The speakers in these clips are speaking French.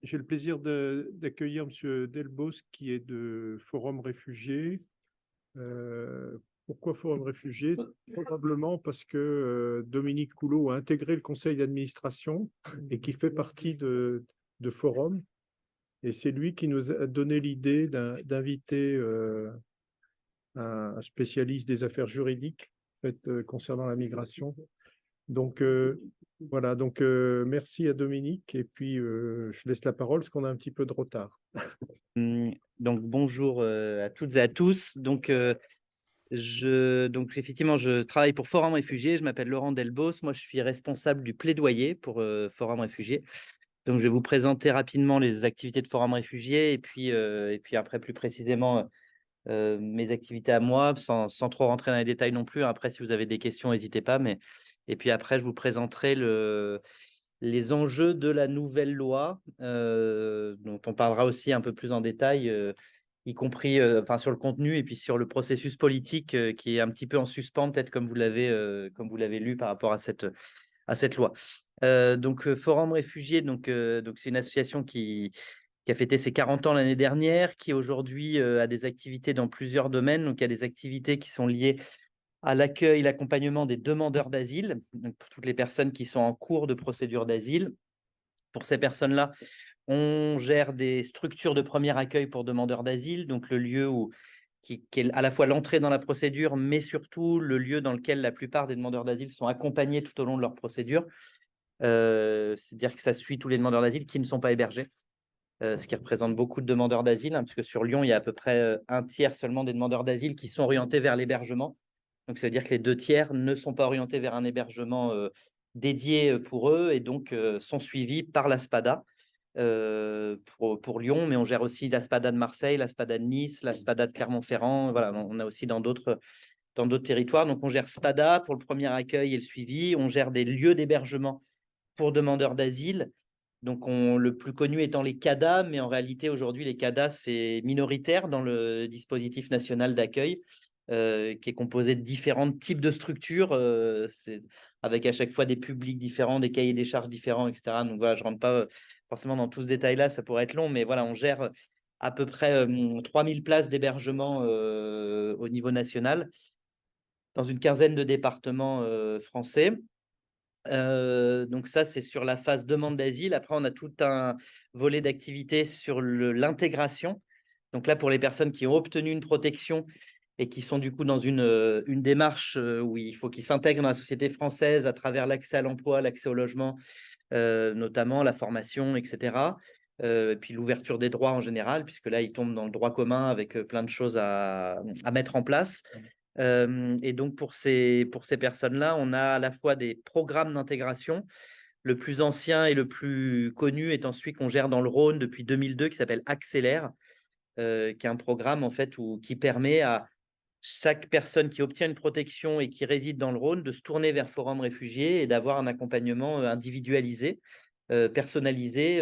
J'ai le plaisir d'accueillir Monsieur Delbos, qui est de Forum Réfugiés. Pourquoi Forum Réfugiés? Probablement parce que Dominique Coulot a intégré le conseil d'administration et qui fait partie de Forum. Et c'est lui qui nous a donné l'idée d'inviter un spécialiste des affaires juridiques en fait, concernant la migration. Donc, voilà, donc merci à Dominique et puis je laisse la parole parce qu'on a un petit peu de retard. Donc bonjour à toutes et à tous. Donc effectivement, je travaille pour Forum Réfugiés. Je m'appelle Laurent Delbos. Moi, je suis responsable du plaidoyer pour Forum Réfugiés. Donc, je vais vous présenter rapidement les activités de Forum Réfugiés et puis après, plus précisément, mes activités à moi, sans trop rentrer dans les détails non plus. Après, si vous avez des questions, n'hésitez pas. Et puis après, je vous présenterai les enjeux de la nouvelle loi, dont on parlera aussi un peu plus en détail, y compris enfin, sur le contenu et puis sur le processus politique qui est un petit peu en suspens, peut-être comme vous l'avez lu par rapport à cette loi. Forum Réfugiés, donc c'est une association qui a fêté ses 40 ans l'année dernière, qui aujourd'hui a des activités dans plusieurs domaines. Donc, il y a des activités qui sont liées à l'accueil, l'accompagnement des demandeurs d'asile, donc pour toutes les personnes qui sont en cours de procédure d'asile. Pour ces personnes-là, on gère des structures de premier accueil pour demandeurs d'asile, donc le lieu qui est à la fois l'entrée dans la procédure, mais surtout le lieu dans lequel la plupart des demandeurs d'asile sont accompagnés tout au long de leur procédure. C'est-à-dire que ça suit tous les demandeurs d'asile qui ne sont pas hébergés, ce qui représente beaucoup de demandeurs d'asile, hein, puisque sur Lyon, il y a à peu près un tiers seulement des demandeurs d'asile qui sont orientés vers l'hébergement. Donc, ça veut dire que les 2 tiers ne sont pas orientés vers un hébergement dédié pour eux et donc sont suivis par la SPADA pour Lyon, mais on gère aussi la SPADA de Marseille, la SPADA de Nice, la SPADA de Clermont-Ferrand. Voilà, on a aussi dans d'autres territoires. Donc, on gère SPADA pour le premier accueil et le suivi. On gère des lieux d'hébergement pour demandeurs d'asile. Donc, le plus connu étant les CADA, mais en réalité, aujourd'hui, les CADA, c'est minoritaire dans le dispositif national d'accueil, qui est composé de différents types de structures, avec à chaque fois des publics différents, des cahiers des charges différents, etc. Donc, voilà, je ne rentre pas forcément dans tout ce détail-là, ça pourrait être long, mais voilà, on gère à peu près 3000 places d'hébergement au niveau national, dans une quinzaine de départements français. Donc ça, c'est sur la phase demande d'asile. Après, on a tout un volet d'activité sur l'intégration. Donc là, pour les personnes qui ont obtenu une protection et qui sont du coup dans une démarche où il faut qu'ils s'intègrent dans la société française à travers l'accès à l'emploi, l'accès au logement, notamment la formation, etc. Et puis l'ouverture des droits en général, puisque là, ils tombent dans le droit commun avec plein de choses à mettre en place. Et donc pour ces personnes-là, on a à la fois des programmes d'intégration. Le plus ancien et le plus connu étant celui qu'on gère dans le Rhône depuis 2002, qui s'appelle Accélère, qui est un programme en fait qui permet à chaque personne qui obtient une protection et qui réside dans le Rhône de se tourner vers Forum Réfugiés et d'avoir un accompagnement individualisé, personnalisé,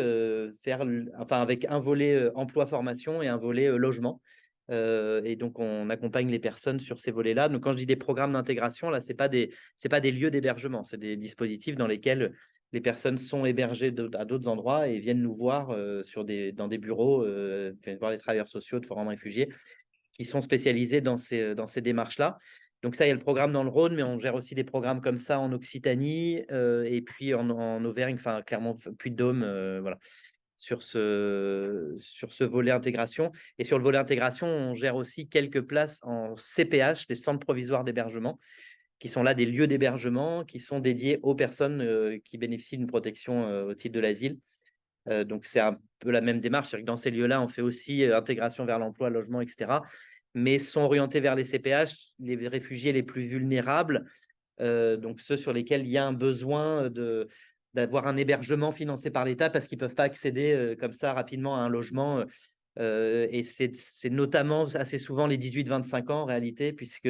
enfin avec un volet emploi-formation et un volet logement. Et donc, on accompagne les personnes sur ces volets-là. Donc, quand je dis des programmes d'intégration, là, c'est pas des lieux d'hébergement, c'est des dispositifs dans lesquels les personnes sont hébergées à d'autres endroits et viennent nous voir dans des bureaux, viennent voir les travailleurs sociaux de Forum Réfugiés qui sont spécialisés dans ces démarches-là. Donc, ça, il y a le programme dans le Rhône, mais on gère aussi des programmes comme ça en Occitanie et puis en Auvergne, enfin, clairement, Puy-de-Dôme, voilà, sur ce volet intégration. Et sur le volet intégration, on gère aussi quelques places en CPH, les centres provisoires d'hébergement, qui sont là des lieux d'hébergement qui sont dédiés aux personnes qui bénéficient d'une protection au titre de l'asile. Donc, c'est un peu la même démarche. C'est-à-dire que dans ces lieux-là, on fait aussi intégration vers l'emploi, logement, etc. Mais sont orientés vers les CPH, les réfugiés les plus vulnérables, donc ceux sur lesquels il y a un besoin d'avoir un hébergement financé par l'État parce qu'ils ne peuvent pas accéder comme ça rapidement à un logement. Et c'est notamment assez souvent les 18-25 ans en réalité, puisque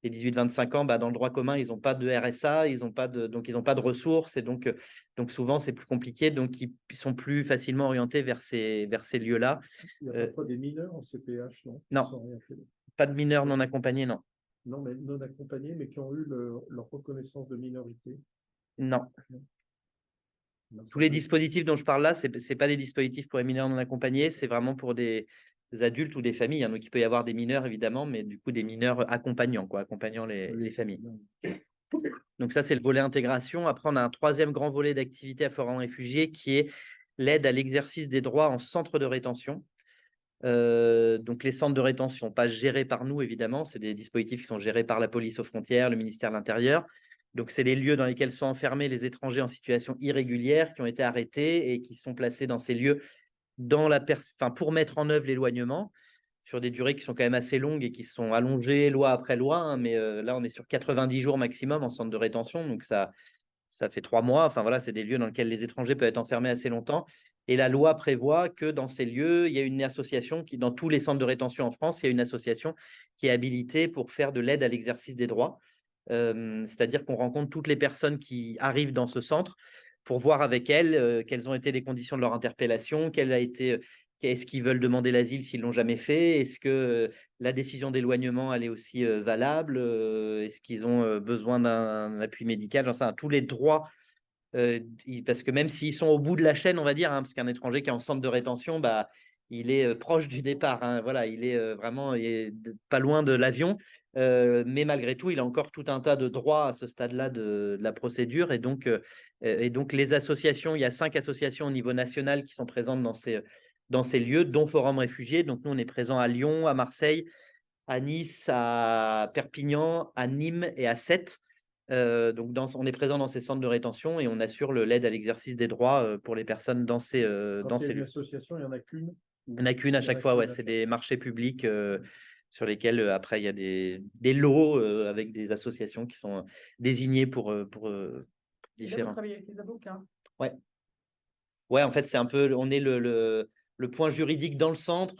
les 18-25 ans, bah, dans le droit commun, ils n'ont pas de RSA, donc ils n'ont pas de ressources, et donc souvent c'est plus compliqué, donc ils sont plus facilement orientés vers ces lieux-là. Il y a Euh, parfois des mineurs en CPH, non? Qui non, sont orientés. pas de mineurs non accompagnés, non. Non, mais non accompagnés, mais qui ont eu leur reconnaissance de minorité. Non. Tous les dispositifs dont je parle là, ce n'est pas des dispositifs pour les mineurs non accompagnés, c'est vraiment pour des adultes ou des familles, hein. Donc, il peut y avoir des mineurs, évidemment, mais du coup, des mineurs accompagnants, quoi, accompagnant les familles. Donc, ça, c'est le volet intégration. Après, on a un troisième grand volet d'activité à Forum Réfugiés qui est l'aide à l'exercice des droits en centre de rétention. Donc, les centres de rétention ne sont pas gérés par nous, évidemment. C'est des dispositifs qui sont gérés par la police aux frontières, le ministère de l'Intérieur. Donc, c'est les lieux dans lesquels sont enfermés les étrangers en situation irrégulière qui ont été arrêtés et qui sont placés dans ces lieux pour mettre en œuvre l'éloignement sur des durées qui sont quand même assez longues et qui sont allongées loi après loi, hein, mais là, on est sur 90 jours maximum en centre de rétention. Donc, ça fait 3 mois. Enfin, voilà, c'est des lieux dans lesquels les étrangers peuvent être enfermés assez longtemps. Et la loi prévoit que dans ces lieux, il y a une association dans tous les centres de rétention en France, il y a une association qui est habilitée pour faire de l'aide à l'exercice des droits. C'est-à-dire qu'on rencontre toutes les personnes qui arrivent dans ce centre pour voir avec elles quelles ont été les conditions de leur interpellation, est-ce qu'ils veulent demander l'asile s'ils ne l'ont jamais fait, est-ce que la décision d'éloignement elle est aussi valable, est-ce qu'ils ont besoin d'un appui médical, j'en sais rien, tous les droits. Parce que même s'ils sont au bout de la chaîne, on va dire, hein, parce qu'un étranger qui est en centre de rétention, bah, il est proche du départ, hein, voilà, il est vraiment pas loin de l'avion, mais malgré tout, il a encore tout un tas de droits à ce stade-là de la procédure. Et donc, les associations, il y a 5 associations au niveau national qui sont présentes dans ces lieux, dont Forum Réfugiés. Donc, nous, on est présents à Lyon, à Marseille, à Nice, à Perpignan, à Nîmes et à Sète. Donc, on est présent dans ces centres de rétention et on assure l'aide à l'exercice des droits pour les personnes dans ces lieux. Association, il n'y en a qu'une. Il n'y en a qu'une à chaque fois, ouais, c'est des marchés publics sur lesquels après il y a des lots avec des associations qui sont désignées pour différents. Vous travaillez avec les avocats. Ouais. Ouais, en fait, c'est un peu, on est le point juridique dans le centre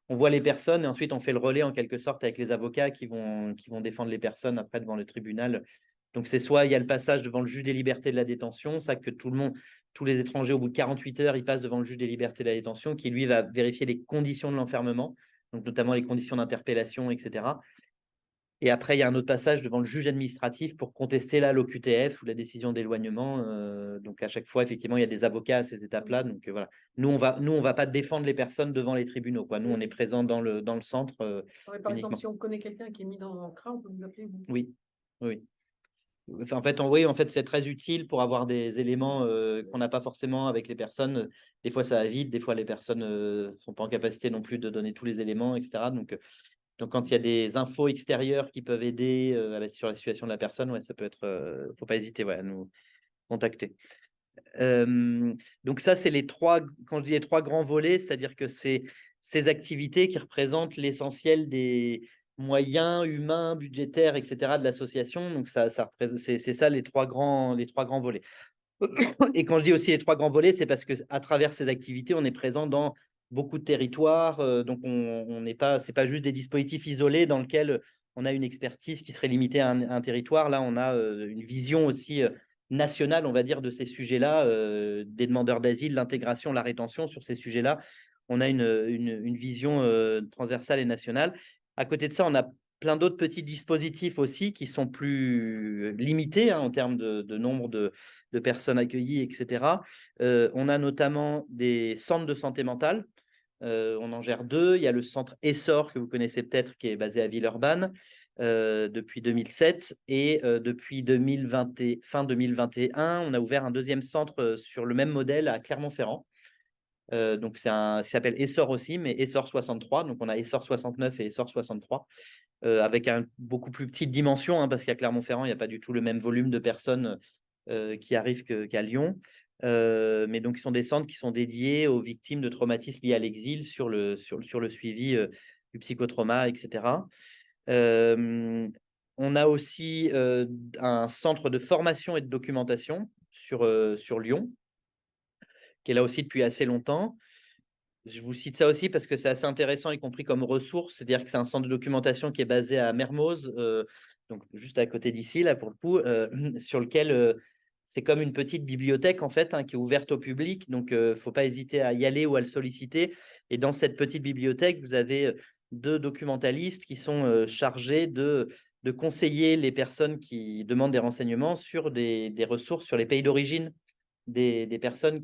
on voit les personnes et ensuite on fait le relais en quelque sorte avec les avocats qui vont défendre les personnes après devant le tribunal. Donc, c'est soit il y a le passage devant le juge des libertés de la détention, ça que tous les étrangers, au bout de 48 heures, ils passent devant le juge des libertés de la détention qui, lui, va vérifier les conditions de l'enfermement, donc notamment les conditions d'interpellation, etc. Et après, il y a un autre passage devant le juge administratif pour contester l'OQTF ou la décision d'éloignement. Donc, à chaque fois, effectivement, il y a des avocats à ces étapes-là. Donc, voilà. Nous, on va pas défendre les personnes devant les tribunaux, quoi. Nous, on est présents dans le centre Par uniquement. exemple, si on connaît quelqu'un qui est mis dans un CRA, on peut vous appeler, vous. Oui, oui. Enfin, en fait, c'est très utile pour avoir des éléments qu'on n'a pas forcément avec les personnes. Des fois, ça va vite. Des fois, les personnes ne sont pas en capacité non plus de donner tous les éléments, etc. Donc, quand il y a des infos extérieures qui peuvent aider sur la situation de la personne, ouais, ça peut être. Faut pas hésiter, ouais, à nous contacter. Donc ça, c'est quand je dis les 3 grands volets, c'est-à-dire que c'est ces activités qui représentent l'essentiel des moyens humains, budgétaires, etc. de l'association. Donc c'est ça les 3 grands volets. Et quand je dis aussi les 3 grands volets, c'est parce que à travers ces activités, on est présent dans beaucoup de territoires. Donc on n'est pas, c'est pas juste des dispositifs isolés dans lesquels on a une expertise qui serait limitée à un territoire. Là, on a une vision aussi nationale, on va dire, de ces sujets-là, des demandeurs d'asile, l'intégration, la rétention sur ces sujets-là. On a une vision transversale et nationale. À côté de ça, on a plein d'autres petits dispositifs aussi qui sont plus limités, hein, en termes de nombre de personnes accueillies, etc. On a notamment des centres de santé mentale. On en gère 2. Il y a le centre Essor, que vous connaissez peut-être, qui est basé à Villeurbanne depuis 2007. Et depuis fin 2021, on a ouvert un deuxième centre sur le même modèle à Clermont-Ferrand. Donc, ça s'appelle Essor aussi, mais Essor 63. Donc, on a Essor 69 et Essor 63. Avec une beaucoup plus petite dimension, hein, parce qu'à Clermont-Ferrand, il n'y a pas du tout le même volume de personnes qui arrivent qu'à Lyon. Mais donc, ils sont des centres qui sont dédiés aux victimes de traumatismes liés à l'exil sur le suivi du psychotrauma, etc. On a aussi un centre de formation et de documentation sur Lyon, qui est là aussi depuis assez longtemps. Je vous cite ça aussi parce que c'est assez intéressant, y compris comme ressource. C'est-à-dire que c'est un centre de documentation qui est basé à Mermoz, donc juste à côté d'ici, là, pour le coup, sur lequel c'est comme une petite bibliothèque, en fait, hein, qui est ouverte au public. Donc, il ne faut pas hésiter à y aller ou à le solliciter. Et dans cette petite bibliothèque, vous avez 2 documentalistes qui sont chargés de conseiller les personnes qui demandent des renseignements sur des ressources sur les pays d'origine des personnes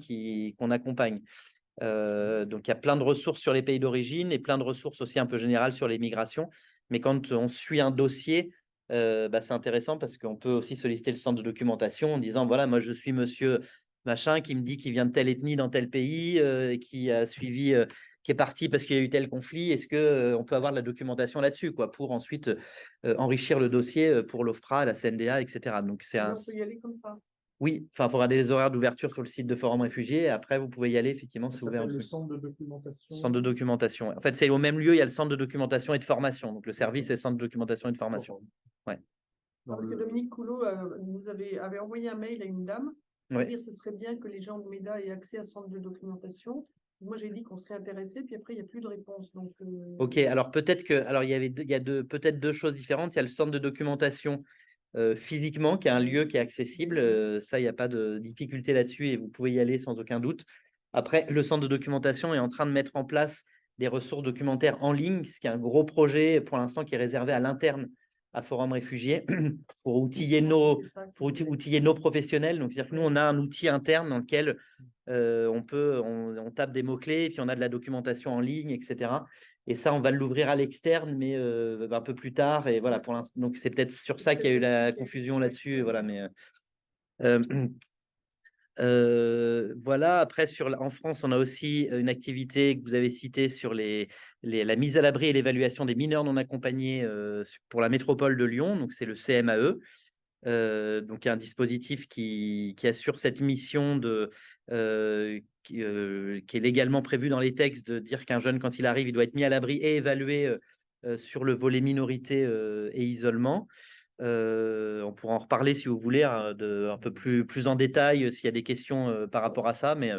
qu'on accompagne. Donc, il y a plein de ressources sur les pays d'origine et plein de ressources aussi un peu générales sur les migrations. Mais quand on suit un dossier, c'est intéressant parce qu'on peut aussi solliciter le centre de documentation en disant, voilà, moi, je suis monsieur machin qui me dit qu'il vient de telle ethnie dans tel pays et qui a suivi, qui est parti parce qu'il y a eu tel conflit. Est-ce qu'on peut avoir de la documentation là-dessus, quoi, pour ensuite enrichir le dossier pour l'OFPRA, la CNDA, etc. Donc, c'est On peut y aller comme ça. oui, enfin, il faut regarder les horaires d'ouverture sur le site de Forum Réfugiés. Et après, vous pouvez y aller, effectivement, Ça c'est ouvert. s'appelle le centre de documentation. Centre de documentation. En fait, c'est au même lieu, il y a le centre de documentation et de formation. Donc, le service est centre de documentation et de formation. Ouais. Parce que Dominique Coulot nous avait envoyé un mail à une dame pour Ouais. dire que ce serait bien que les gens de MEDA aient accès à ce centre de documentation. Moi, j'ai dit qu'on serait intéressé, puis après, il n'y a plus de réponse. Donc, Ok, alors peut-être que, alors il y a peut-être deux choses différentes. Il y a le centre de documentation physiquement, qui est un lieu qui est accessible. Ça, il n'y a pas de difficulté là-dessus et vous pouvez y aller sans aucun doute. Après, le centre de documentation est en train de mettre en place des ressources documentaires en ligne, ce qui est un gros projet pour l'instant qui est réservé à l'interne à Forum Réfugiés pour outiller nos professionnels. Donc, c'est-à-dire que nous, on a un outil interne dans lequel on tape des mots-clés et puis on a de la documentation en ligne, etc. Et ça, on va l'ouvrir à l'externe, mais un peu plus tard. Et voilà, pour l'instant, donc c'est peut-être sur ça qu'il y a eu la confusion là-dessus. Voilà, mais voilà. Après, en France, on a aussi une activité que vous avez citée sur la mise à l'abri et l'évaluation des mineurs non accompagnés pour la métropole de Lyon. Donc, c'est le CMAE. Donc, il y a un dispositif qui assure cette mission qui est légalement prévu dans les textes de dire qu'un jeune, quand il arrive, il doit être mis à l'abri et évalué sur le volet minorité et isolement. On pourra en reparler si vous voulez, hein, un peu plus en détail s'il y a des questions par rapport à ça, mais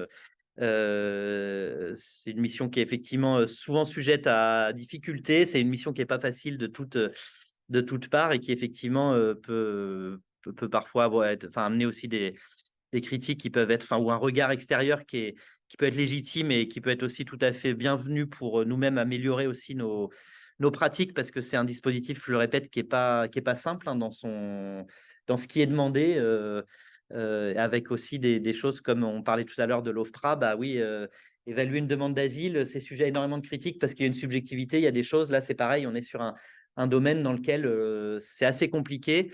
c'est une mission qui est effectivement souvent sujette à difficulté. C'est une mission qui n'est pas facile de toutes parts et qui effectivement peut parfois amener aussi des critiques qui peuvent être, ou un regard extérieur qui peut être légitime et qui peut être aussi tout à fait bienvenu pour nous-mêmes améliorer aussi nos pratiques parce que c'est un dispositif, je le répète, qui est pas simple hein, dans ce qui est demandé. Avec aussi des choses comme on parlait tout à l'heure de l'OFPRA, bah oui, évaluer une demande d'asile, c'est sujet à énormément de critiques parce qu'il y a une subjectivité, il y a des choses, là c'est pareil, on est sur un domaine dans lequel c'est assez compliqué.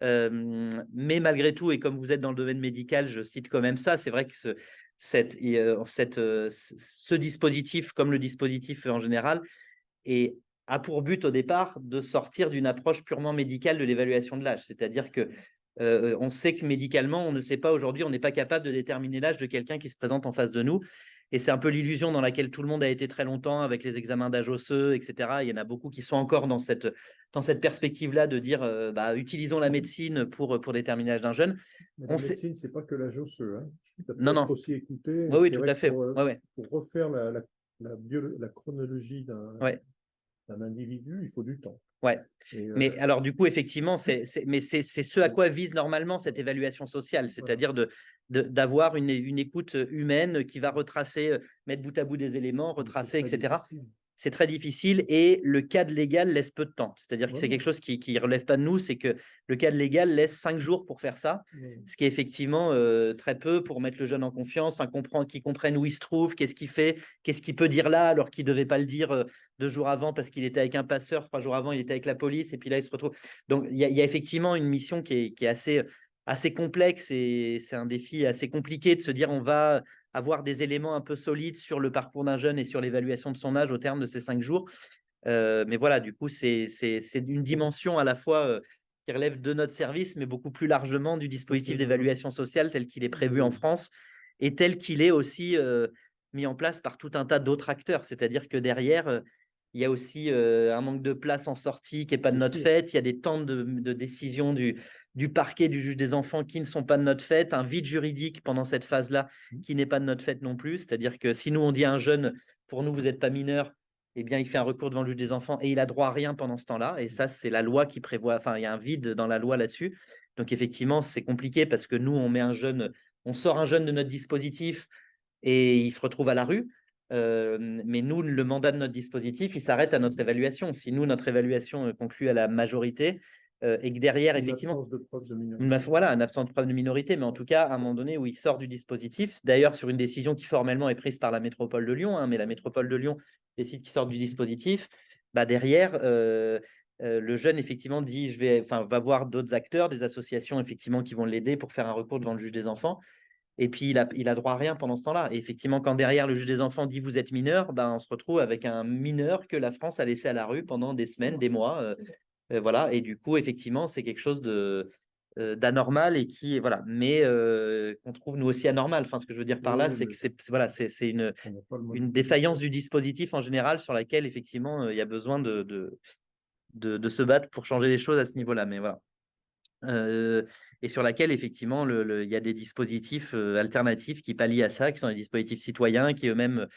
Mais malgré tout, et comme vous êtes dans le domaine médical, je cite quand même ça, c'est vrai que ce dispositif, comme le dispositif en général, a pour but au départ de sortir d'une approche purement médicale de l'évaluation de l'âge. C'est-à-dire que on sait que médicalement, on ne sait pas aujourd'hui, on n'est pas capable de déterminer l'âge de quelqu'un qui se présente en face de nous. Et c'est un peu l'illusion dans laquelle tout le monde a été très longtemps avec les examens d'âge osseux, etc. Il y en a beaucoup qui sont encore dans cette perspective-là de dire utilisons la médecine pour déterminer l'âge d'un jeune. Mais la médecine, c'est pas que l'âge osseux. Hein. Ça peut Non, être non. aussi écouté. Oui, tout à fait. Pour refaire la chronologie d'un individu, il faut du temps. Ouais. Mais alors, du coup, effectivement, c'est ce à quoi vise normalement cette évaluation sociale, c'est-à-dire d'avoir une écoute humaine qui va retracer, mettre bout à bout des éléments, retracer, etc. C'est très difficile et le cadre légal laisse peu de temps. C'est-à-dire que c'est quelque chose qui ne relève pas de nous, c'est que le cadre légal laisse 5 jours pour faire ça, ce qui est effectivement très peu pour mettre le jeune en confiance, qu'il comprenne où il se trouve, qu'est-ce qu'il fait, qu'est-ce qu'il peut dire là alors qu'il ne devait pas le dire 2 jours avant parce qu'il était avec un passeur, 3 jours avant il était avec la police et puis là il se retrouve. Donc il y a effectivement une mission qui est assez complexe et c'est un défi assez compliqué de se dire on va avoir des éléments un peu solides sur le parcours d'un jeune et sur l'évaluation de son âge au terme de ces 5 jours. Mais voilà, du coup, c'est une dimension à la fois qui relève de notre service, mais beaucoup plus largement du dispositif d'évaluation sociale tel qu'il est prévu en France et tel qu'il est aussi mis en place par tout un tas d'autres acteurs. C'est-à-dire que derrière, il y a aussi un manque de place en sortie qui n'est pas de notre fait. Il y a des temps de décision du parquet, du juge des enfants qui ne sont pas de notre fait, un vide juridique pendant cette phase-là qui n'est pas de notre fait non plus. C'est-à-dire que si nous, on dit à un jeune, pour nous, vous n'êtes pas mineur, eh bien, il fait un recours devant le juge des enfants et il a droit à rien pendant ce temps-là. Et ça, c'est la loi qui prévoit, enfin, il y a un vide dans la loi là-dessus. Donc, effectivement, c'est compliqué parce que nous, on sort un jeune de notre dispositif et il se retrouve à la rue. Mais nous, le mandat de notre dispositif, il s'arrête à notre évaluation. Si nous, notre évaluation conclut à la majorité, et que derrière, Une effectivement, absence de preuve de minorité. voilà, une absence de preuve de minorité, mais en tout cas, à un moment donné où il sort du dispositif, d'ailleurs sur une décision qui formellement est prise par la métropole de Lyon, hein, mais la métropole de Lyon décide qu'il sort du dispositif, bah derrière, le jeune effectivement dit, va voir d'autres acteurs, des associations effectivement qui vont l'aider pour faire un recours devant le juge des enfants. Et puis, il a droit à rien pendant ce temps-là. Et effectivement, quand derrière le juge des enfants dit vous êtes mineur, ben, on se retrouve avec un mineur que la France a laissé à la rue pendant des semaines, des mois. Voilà. Et du coup, effectivement, c'est quelque chose d'anormal et qui, voilà, mais qu'on trouve nous aussi anormal. Enfin, ce que je veux dire par là, Oui, c'est mais que voilà, c'est on n'a pas le mot une de défaillance dire. du dispositif en général sur laquelle, effectivement, il y a besoin de se battre pour changer les choses à ce niveau-là. Mais voilà. Et sur laquelle effectivement il y a des dispositifs alternatifs qui pallient à ça, qui sont des dispositifs citoyens qui eux-mêmes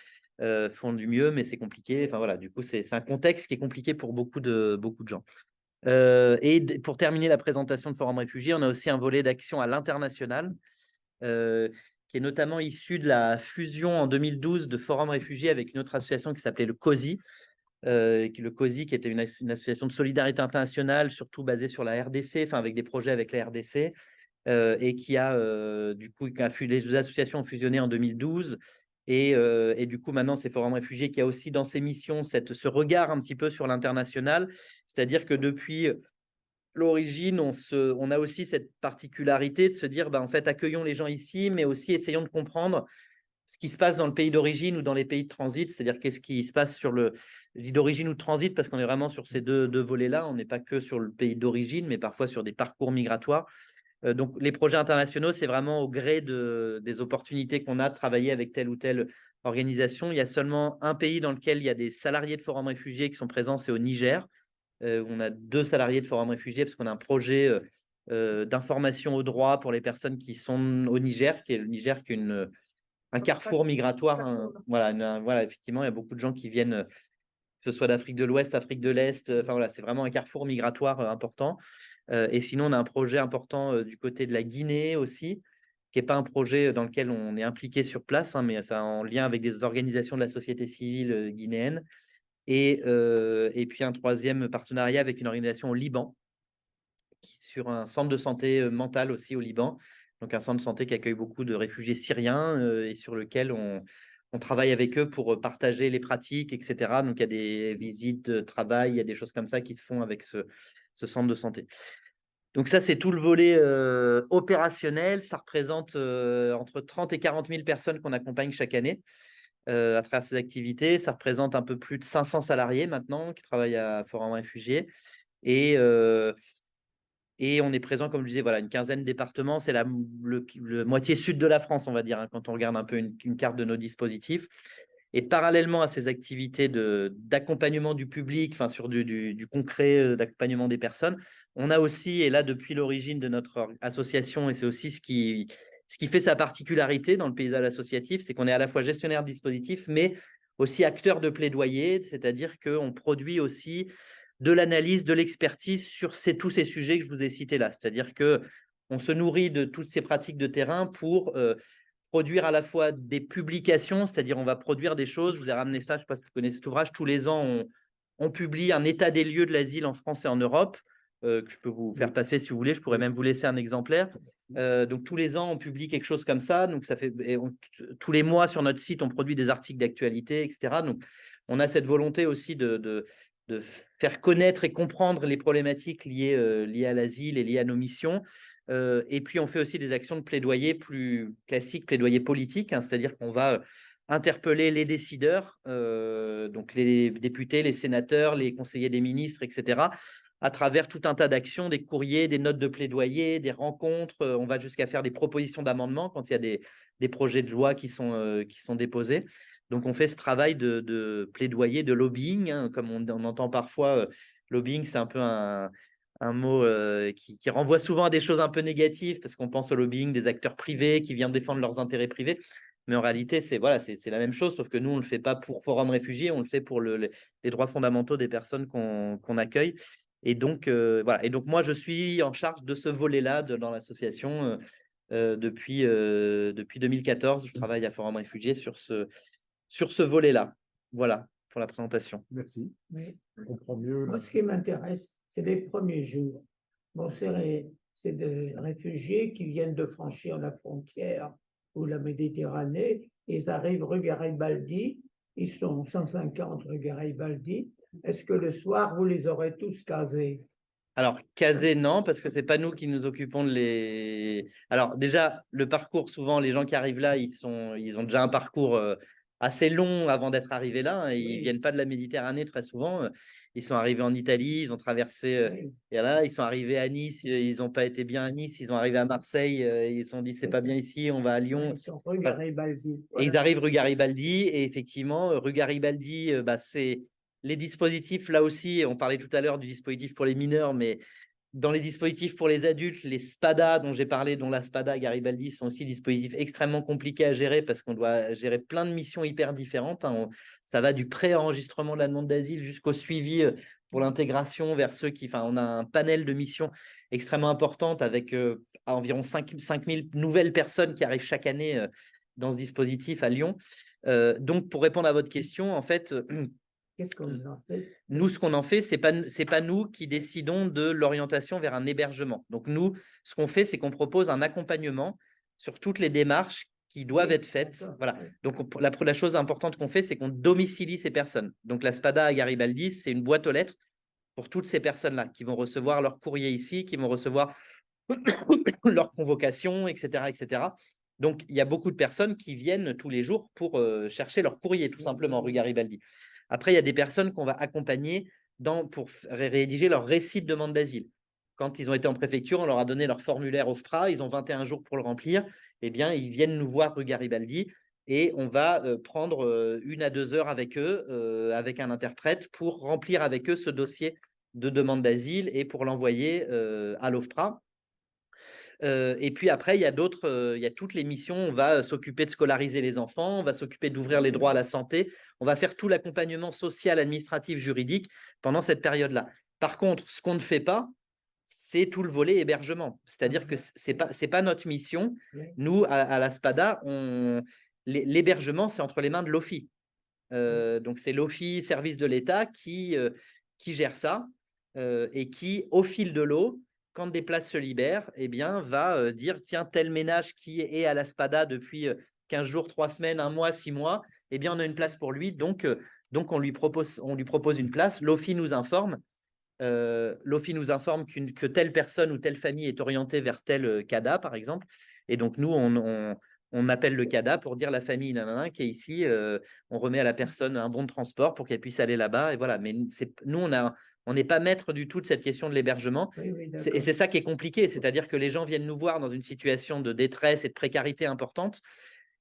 font du mieux, mais c'est compliqué. Enfin voilà, du coup c'est un contexte qui est compliqué pour beaucoup de gens. Pour terminer la présentation de Forum Réfugiés, on a aussi un volet d'action à l'international euh, qui est notamment issu de la fusion en 2012 de Forum Réfugiés avec une autre association qui s'appelait le COSI, le COSI, qui était une association de solidarité internationale, surtout basée sur la RDC, enfin avec des projets avec la RDC, et qui a du coup, les associations ont fusionné en 2012. Et du coup, maintenant, c'est Forum Réfugiés qui a aussi dans ses missions ce regard un petit peu sur l'international. C'est-à-dire que depuis l'origine, on a aussi cette particularité de se dire, en fait, accueillons les gens ici, mais aussi essayons de comprendre ce qui se passe dans le pays d'origine ou dans les pays de transit, c'est-à-dire qu'est-ce qui se passe sur je dis d'origine ou de transit, parce qu'on est vraiment sur ces deux volets-là, on n'est pas que sur le pays d'origine, mais parfois sur des parcours migratoires. Donc les projets internationaux, c'est vraiment au gré des opportunités qu'on a de travailler avec telle ou telle organisation. Il y a seulement un pays dans lequel il y a des salariés de Forum Réfugiés qui sont présents, c'est au Niger. On a 2 salariés de Forum Réfugiés parce qu'on a un projet d'information au droit pour les personnes qui sont au Niger, qui est le Niger qui est un carrefour migratoire. Voilà, effectivement, il y a beaucoup de gens qui viennent, que ce soit d'Afrique de l'Ouest, Afrique de l'Est. Enfin voilà, c'est vraiment un carrefour migratoire important. Et sinon, on a un projet important du côté de la Guinée aussi, qui n'est pas un projet dans lequel on est impliqué sur place, hein, mais c'est en lien avec des organisations de la société civile guinéenne. Et puis un troisième partenariat avec une organisation au Liban, sur un centre de santé mentale aussi au Liban. Donc un centre de santé qui accueille beaucoup de réfugiés syriens et sur lequel on travaille avec eux pour partager les pratiques, etc. Donc il y a des visites de travail, il y a des choses comme ça qui se font avec ce centre de santé. Donc ça, c'est tout le volet opérationnel. Ça représente entre 30 et 40 000 personnes qu'on accompagne chaque année à travers ces activités. Ça représente un peu plus de 500 salariés maintenant qui travaillent à Forum Réfugiés. Et, et on est présent, comme je disais, voilà, une quinzaine de départements. C'est le moitié sud de la France, on va dire, hein, quand on regarde un peu une carte de nos dispositifs. Et parallèlement à ces activités d'accompagnement du public, enfin sur du concret d'accompagnement des personnes, on a aussi, et là depuis l'origine de notre association, et c'est aussi ce qui fait sa particularité dans le paysage associatif, c'est qu'on est à la fois gestionnaire de dispositifs, mais aussi acteur de plaidoyer, c'est-à-dire qu'on produit aussi de l'analyse, de l'expertise sur tous ces sujets que je vous ai cités là. C'est-à-dire qu'on se nourrit de toutes ces pratiques de terrain pour produire à la fois des publications, c'est-à-dire on va produire des choses. Je vous ai ramené ça, je ne sais pas si vous connaissez cet ouvrage. Tous les ans, on publie un état des lieux de l'asile en France et en Europe, que je peux vous faire passer si vous voulez. Je pourrais même vous laisser un exemplaire. Donc tous les ans, on publie quelque chose comme ça. Donc ça fait tous les mois sur notre site, on produit des articles d'actualité, etc. Donc on a cette volonté aussi de faire connaître et comprendre les problématiques liées à l'asile et liées à nos missions. Et puis, on fait aussi des actions de plaidoyer plus classiques, plaidoyer politique, hein, c'est-à-dire qu'on va interpeller les décideurs, donc les députés, les sénateurs, les conseillers des ministres, etc., à travers tout un tas d'actions, des courriers, des notes de plaidoyer, des rencontres. On va jusqu'à faire des propositions d'amendement quand il y a des projets de loi qui sont déposés. Donc, on fait ce travail de plaidoyer, de lobbying, hein, comme on entend parfois. Lobbying, c'est un peu un mot qui renvoie souvent à des choses un peu négatives, parce qu'on pense au lobbying des acteurs privés qui viennent défendre leurs intérêts privés. Mais en réalité, c'est la même chose, sauf que nous, on ne le fait pas pour Forum Réfugiés, on le fait pour les droits fondamentaux des personnes qu'on accueille. Et donc, voilà. Et donc, moi, je suis en charge de ce volet-là dans l'association depuis 2014. Je travaille à Forum Réfugiés sur ce volet-là. Voilà pour la présentation. Merci. Oui. On comprend mieux. Moi, ce qui m'intéresse, c'est les premiers jours. Bon, c'est des réfugiés qui viennent de franchir la frontière ou la Méditerranée. Ils arrivent rue Garibaldi. Ils sont 150 rue Garibaldi. Est-ce que le soir, vous les aurez tous casés? Alors, casé, non, parce que c'est pas nous qui nous occupons de les. Alors, déjà, le parcours, souvent, les gens qui arrivent là, ils ont déjà un parcours assez long avant d'être arrivés là, hein. Ils Oui. viennent pas de la Méditerranée très souvent. Ils sont arrivés en Italie, ils ont traversé. Oui. Et là, ils sont arrivés à Nice, ils n'ont pas été bien à Nice, ils sont arrivés à Marseille, ils se sont dit c'est pas bien ici, on va à Lyon. Ils sont rue Enfin, Garibaldi. et Voilà. ils arrivent rue Garibaldi, et effectivement, rue Garibaldi, bah, c'est les dispositifs, là aussi, on parlait tout à l'heure du dispositif pour les mineurs, mais dans les dispositifs pour les adultes, les SPADA dont j'ai parlé, dont la SPADA Garibaldi, sont aussi des dispositifs extrêmement compliqués à gérer parce qu'on doit gérer plein de missions hyper différentes, hein. Ça va du pré-enregistrement de la demande d'asile jusqu'au suivi pour l'intégration vers ceux qui… Enfin, on a un panel de missions extrêmement importantes avec environ 5 000 nouvelles personnes qui arrivent chaque année dans ce dispositif à Lyon. Donc, pour répondre à votre question, en fait… Qu'est-ce qu'on en fait? Nous, ce qu'on en fait, c'est pas nous qui décidons de l'orientation vers un hébergement. Donc, nous, ce qu'on fait, c'est qu'on propose un accompagnement sur toutes les démarches qui doivent Oui, être faites. d'accord, Voilà. oui. Donc, la chose importante qu'on fait, c'est qu'on domicilie ces personnes. Donc, la SPADA à Garibaldi, c'est une boîte aux lettres pour toutes ces personnes-là qui vont recevoir leur courrier ici, qui vont recevoir leur convocation, etc., etc. Donc, il y a beaucoup de personnes qui viennent tous les jours pour chercher leur courrier, tout simplement, rue Garibaldi. Après, il y a des personnes qu'on va accompagner pour rédiger leur récit de demande d'asile. Quand ils ont été en préfecture, on leur a donné leur formulaire OFPRA, ils ont 21 jours pour le remplir. Eh bien, ils viennent nous voir rue Garibaldi et on va prendre 1 à 2 heures avec eux, avec un interprète, pour remplir avec eux ce dossier de demande d'asile et pour l'envoyer à l'OFPRA. Et puis après, il y a toutes les missions. On va s'occuper de scolariser les enfants, on va s'occuper d'ouvrir les droits à la santé, on va faire tout l'accompagnement social, administratif, juridique pendant cette période-là. Par contre, ce qu'on ne fait pas, c'est tout le volet hébergement. C'est-à-dire que c'est pas notre mission. Nous, à la SPADA, l'hébergement, c'est entre les mains de l'OFI. Donc, c'est l'OFI, service de l'État, qui gère ça et qui, au fil de l'eau, quand des places se libèrent, eh bien, va dire, tiens, tel ménage qui est à la SPADA depuis 15 jours, 3 semaines, 1 mois, 6 mois, eh bien, on a une place pour lui. Donc on lui propose une place. L'OFI nous informe. L'OFI nous informe que telle personne ou telle famille est orientée vers tel CADA, par exemple. Et donc, nous, on appelle le CADA pour dire la famille nanana, qui est ici. On remet à la personne un bon de transport pour qu'elle puisse aller là-bas. Et voilà. Mais nous, on n'est pas maître du tout de cette question de l'hébergement. Oui, oui, Et c'est ça qui est compliqué. C'est-à-dire que les gens viennent nous voir dans une situation de détresse et de précarité importante.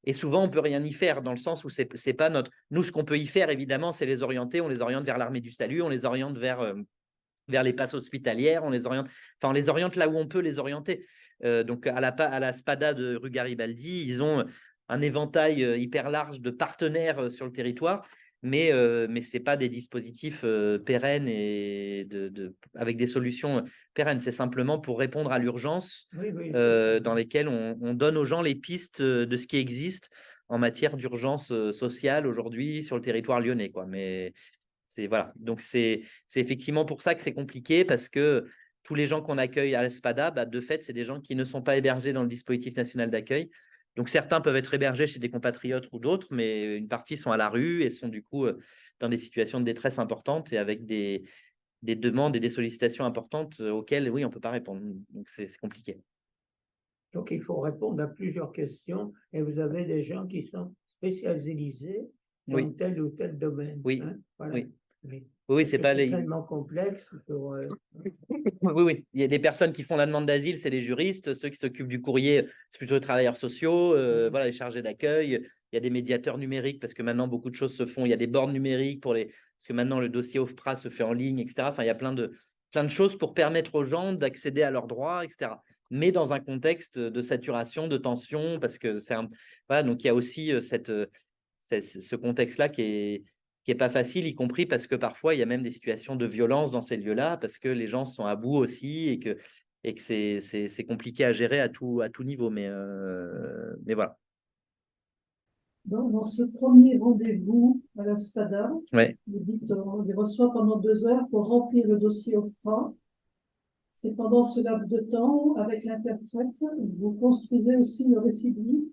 Et souvent, on ne peut rien y faire dans le sens où c'est pas notre… Nous, ce qu'on peut y faire, évidemment, c'est les orienter. On les oriente vers l'Armée du Salut, on les oriente vers les passes hospitalières, on les oriente là où on peut les orienter. Donc à la SPADA de rue Garibaldi, ils ont un éventail hyper large de partenaires sur le territoire, mais ce n'est pas des dispositifs pérennes et avec des solutions pérennes. C'est simplement pour répondre à l'urgence dans lesquelles on donne aux gens les pistes de ce qui existe en matière d'urgence sociale aujourd'hui sur le territoire lyonnais, quoi. Mais voilà. Donc c'est effectivement pour ça que c'est compliqué, parce que tous les gens qu'on accueille à l'ESPADA, bah, de fait, c'est des gens qui ne sont pas hébergés dans le dispositif national d'accueil. Donc certains peuvent être hébergés chez des compatriotes ou d'autres, mais une partie sont à la rue et sont du coup dans des situations de détresse importantes et avec des demandes et des sollicitations importantes auxquelles, oui, on ne peut pas répondre. Donc c'est compliqué. Donc, il faut répondre à plusieurs questions et vous avez des gens qui sont spécialisés dans Oui. tel ou tel domaine. Oui. Hein, voilà. Oui. Oui, Oui, c'est pas les… tellement complexe pour… Oui. Il y a des personnes qui font la demande d'asile, c'est les juristes. Ceux qui s'occupent du courrier, c'est plutôt les travailleurs sociaux, voilà, les chargés d'accueil. Il y a des médiateurs numériques parce que maintenant, beaucoup de choses se font. Il y a des bornes numériques parce que maintenant, le dossier OFPRA se fait en ligne, etc. Enfin, il y a plein de choses pour permettre aux gens d'accéder à leurs droits, etc. Mais dans un contexte de saturation, de tension, parce que voilà, donc il y a aussi ce contexte-là qui est pas facile, y compris parce que parfois, il y a même des situations de violence dans ces lieux-là, parce que les gens sont à bout aussi et que c'est compliqué à gérer à tout niveau. Mais voilà. Dans ce premier rendez-vous à la SPADA, Ouais. vous dites on les reçoit pendant 2 heures pour remplir le dossier OFPRA. Et pendant ce laps de temps, avec l'interprète, vous construisez aussi le récit de vie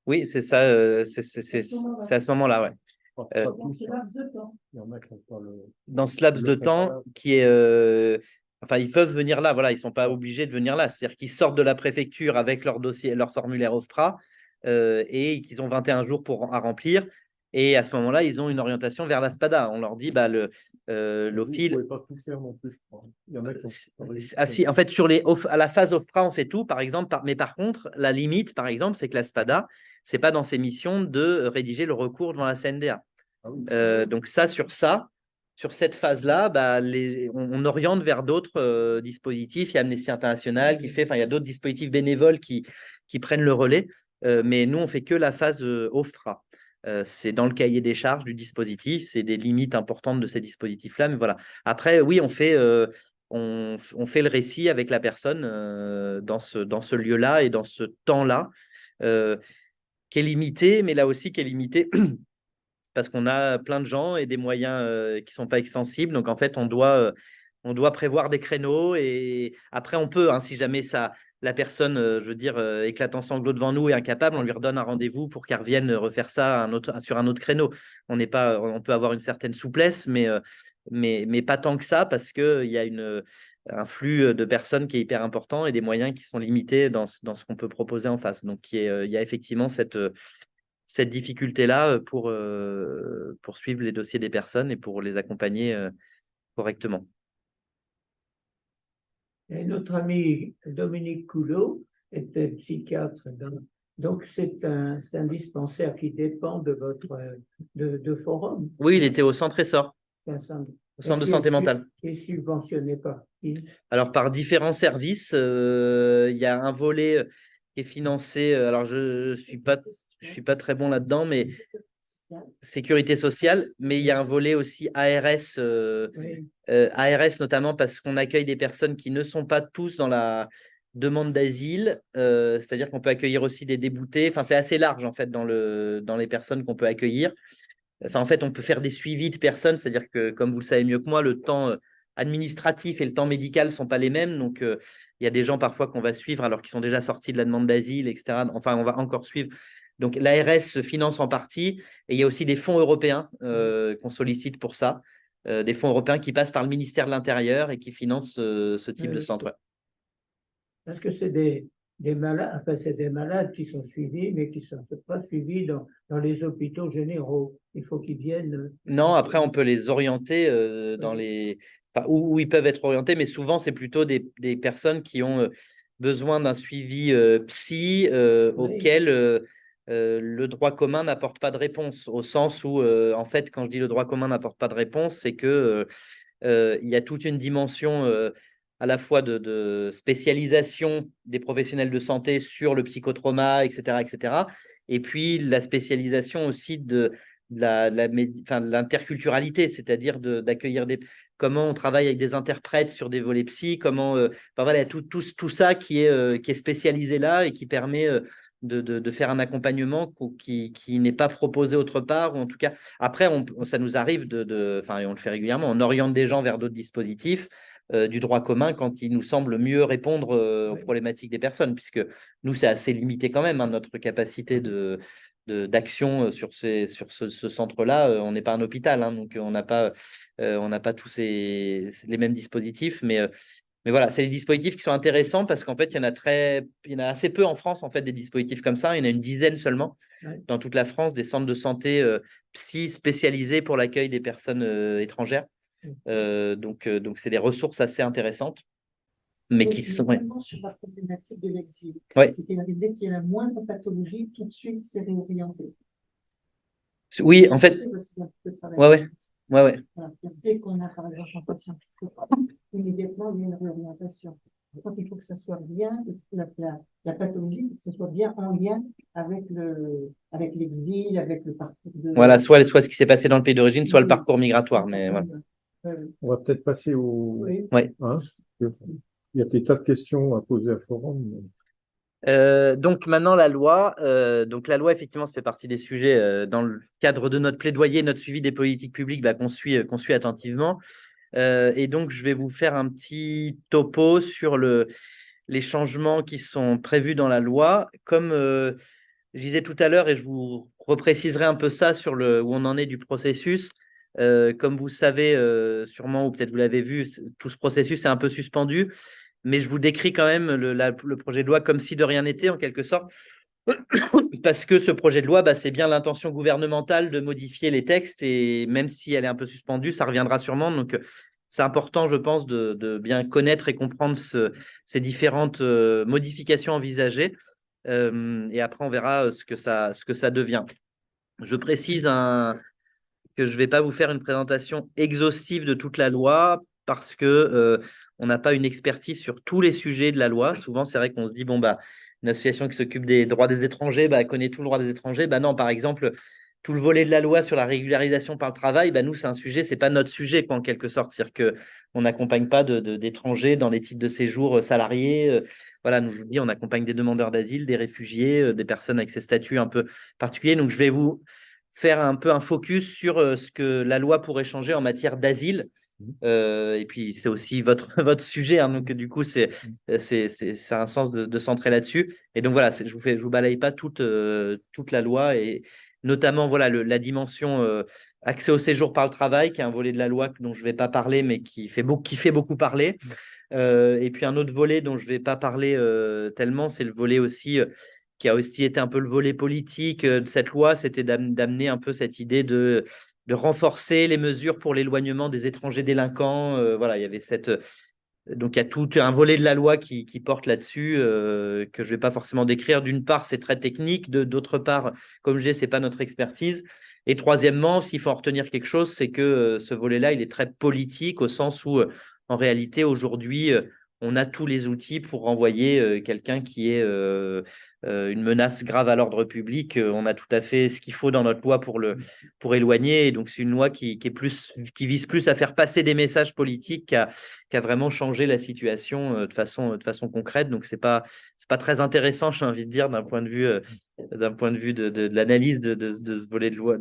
Oui, c'est ça, c'est à ce moment-là, ouais. Pas dans tous, ce hein. laps de temps. Il y en a qui n'ont pas le. Dans ce laps Le de font temps pas. qui est, enfin, ils peuvent venir là, voilà, ils sont pas obligés de venir là. C'est-à-dire qu'ils sortent de la préfecture avec leur dossier, leur formulaire OFPRA, et qu'ils ont 21 jours à remplir. Et à ce moment-là, ils ont une orientation vers la SPADA. On leur dit, bah, Vous l'OFIL. pouvez pas tout faire non plus, je crois. Il y en a qui ont. Ah, si, en fait, à la phase OFPRA, on fait tout, par exemple. Mais par contre, la limite, par exemple, c'est que la SPADA, c'est pas dans ses missions de rédiger le recours devant la CNDA. Ah oui. Donc sur cette phase-là, bah, on oriente vers d'autres dispositifs. Il y a Amnesty International qui fait, enfin, il y a d'autres dispositifs bénévoles qui prennent le relais. Mais nous, on fait que la phase OFPRA. C'est dans le cahier des charges du dispositif. C'est des limites importantes de ces dispositifs-là. Mais voilà. Après, oui, on fait le récit avec la personne dans ce lieu-là et dans ce temps-là, qui est limité, mais là aussi qui est limité parce qu'on a plein de gens et des moyens qui ne sont pas extensibles. Donc, en fait, on doit prévoir des créneaux. Et après, on peut, hein, si jamais la personne, je veux dire, éclate en sanglots devant nous et incapable, on lui redonne un rendez-vous pour qu'elle revienne refaire ça sur un autre créneau. On peut avoir une certaine souplesse, mais pas tant que ça, parce qu'il y a un flux de personnes qui est hyper important et des moyens qui sont limités dans ce qu'on peut proposer en face. Donc, il y a effectivement cette difficulté-là pour suivre les dossiers des personnes et pour les accompagner correctement. Et notre ami Dominique Coulot était psychiatre. Donc, c'est un dispensaire qui dépend de votre de Forum. Oui, il était au centre Essor, C'est un centre, au centre de qui santé mentale. qui est subventionné par qui? Alors, par différents services, il y a un volet qui est financé. Alors, je suis pas très bon là-dedans, mais sécurité sociale, mais il y a un volet aussi ARS, Oui, ARS notamment parce qu'on accueille des personnes qui ne sont pas tous dans la demande d'asile, c'est-à-dire qu'on peut accueillir aussi des déboutés. Enfin, c'est assez large en fait dans les personnes qu'on peut accueillir. Enfin, en fait, on peut faire des suivis de personnes, c'est-à-dire que, comme vous le savez mieux que moi, le temps administratif et le temps médical ne sont pas les mêmes. Donc, il y a des gens parfois qu'on va suivre alors qu'ils sont déjà sortis de la demande d'asile, etc. Enfin, on va encore suivre. Donc, l'ARS se finance en partie et il y a aussi des fonds européens qu'on sollicite pour ça, des fonds européens qui passent par le ministère de l'Intérieur et qui financent ce type de Oui. centre. Ouais. parce que c'est des malades, enfin, c'est des malades qui sont suivis, mais qui ne sont pas suivis dans les hôpitaux généraux. Il faut qu'ils viennent. Non, après, on peut les orienter dans enfin, où ils peuvent être orientés, mais souvent, c'est plutôt des personnes qui ont besoin d'un suivi psy Oui. auquel le droit commun n'apporte pas de réponse. Au sens où, en fait, quand je dis le droit commun n'apporte pas de réponse, c'est que il y a toute une dimension à la fois de spécialisation des professionnels de santé sur le psychotrauma, etc., etc. Et puis la spécialisation aussi de l'interculturalité, c'est-à-dire d'accueillir comment on travaille avec des interprètes sur des volets psy, enfin voilà, tout ça qui est spécialisé là et qui permet de faire un accompagnement qui n'est pas proposé autre part, ou en tout cas, après, ça nous arrive enfin, et on le fait régulièrement, on oriente des gens vers d'autres dispositifs du droit commun quand il nous semble mieux répondre aux problématiques des personnes, puisque nous, c'est assez limité quand même, hein, notre capacité d'action sur ce centre-là. On n'est pas un hôpital, hein, donc on n'a pas tous les mêmes dispositifs, mais voilà, c'est les dispositifs qui sont intéressants parce qu'en fait, il y en a assez peu en France, en fait, des dispositifs comme ça. Il y en a une dizaine seulement dans toute la France, des centres de santé psy spécialisés pour l'accueil des personnes étrangères. Donc, c'est des ressources assez intéressantes, mais qui sont. Ouais. Vraiment sur la problématique de l'exil. Ouais. C'est-à-dire dès qu'il y a la moindre pathologie, tout de suite, c'est réorienté. Oui, en fait. Ouais. Voilà. Dès qu'on a, par exemple, un patient immédiatement, il y a une réorientation. Donc, il faut que ça soit bien, la pathologie, que ce soit bien en lien avec l'exil, avec le parcours de. Voilà, soit ce qui s'est passé dans le pays d'origine, soit le parcours migratoire. Mais voilà. On va peut-être passer au. Oui. Ouais. Hein, il y a des tas de questions à poser à Forum. Donc maintenant la loi, effectivement, ça fait partie des sujets dans le cadre de notre plaidoyer, notre suivi des politiques publiques qu'on suit attentivement. Et donc, je vais vous faire un petit topo sur les changements qui sont prévus dans la loi. Comme je disais tout à l'heure, et je vous repréciserai un peu ça sur où on en est du processus. Comme vous savez sûrement, ou peut-être vous l'avez vu, tout ce processus est un peu suspendu, mais je vous décris quand même le projet de loi comme si de rien n'était, en quelque sorte, parce que ce projet de loi, c'est bien l'intention gouvernementale de modifier les textes, et même si elle est un peu suspendue, ça reviendra sûrement. Donc, c'est important, je pense, de bien connaître et comprendre ces différentes modifications envisagées. Et après, on verra ce que ça devient. Je précise que je ne vais pas vous faire une présentation exhaustive de toute la loi parce que on n'a pas une expertise sur tous les sujets de la loi. Souvent, c'est vrai qu'on se dit, bon, une association qui s'occupe des droits des étrangers connaît tout le droit des étrangers. Non, par exemple, tout le volet de la loi sur la régularisation par le travail, nous, c'est un sujet, c'est pas notre sujet, quoi, en quelque sorte. C'est-à-dire qu'on n'accompagne pas d'étrangers dans les titres de séjour salariés. Voilà, nous, je vous dis, on accompagne des demandeurs d'asile, des réfugiés, des personnes avec ces statuts un peu particuliers. Donc, je vais vous faire un peu un focus sur ce que la loi pourrait changer en matière d'asile. Et puis, c'est aussi votre sujet. Hein, donc, du coup, c'est un sens de centrer là-dessus. Et donc, voilà, je vous balaye pas toute la loi, et notamment voilà, la dimension accès au séjour par le travail, qui est un volet de la loi dont je ne vais pas parler, mais qui fait beaucoup parler. Et puis, un autre volet dont je ne vais pas parler tellement, c'est le volet aussi qui a aussi été un peu le volet politique de cette loi, c'était d'amener un peu cette idée de renforcer les mesures pour l'éloignement des étrangers délinquants. Voilà, il y avait donc il y a tout un volet de la loi qui porte là-dessus, que je ne vais pas forcément décrire. D'une part, c'est très technique. D'autre part, comme je dis, ce n'est pas notre expertise. Et troisièmement, s'il faut en retenir quelque chose, c'est que ce volet-là, il est très politique, au sens où, en réalité, aujourd'hui, on a tous les outils pour renvoyer quelqu'un qui est une menace grave à l'ordre public. On a tout à fait ce qu'il faut dans notre loi pour éloigner. Et donc, c'est une loi qui vise plus à faire passer des messages politiques qu'à vraiment changer la situation de façon concrète. Donc, c'est pas très intéressant, j'ai envie de dire, d'un point de vue de l'analyse de ce volet de loi.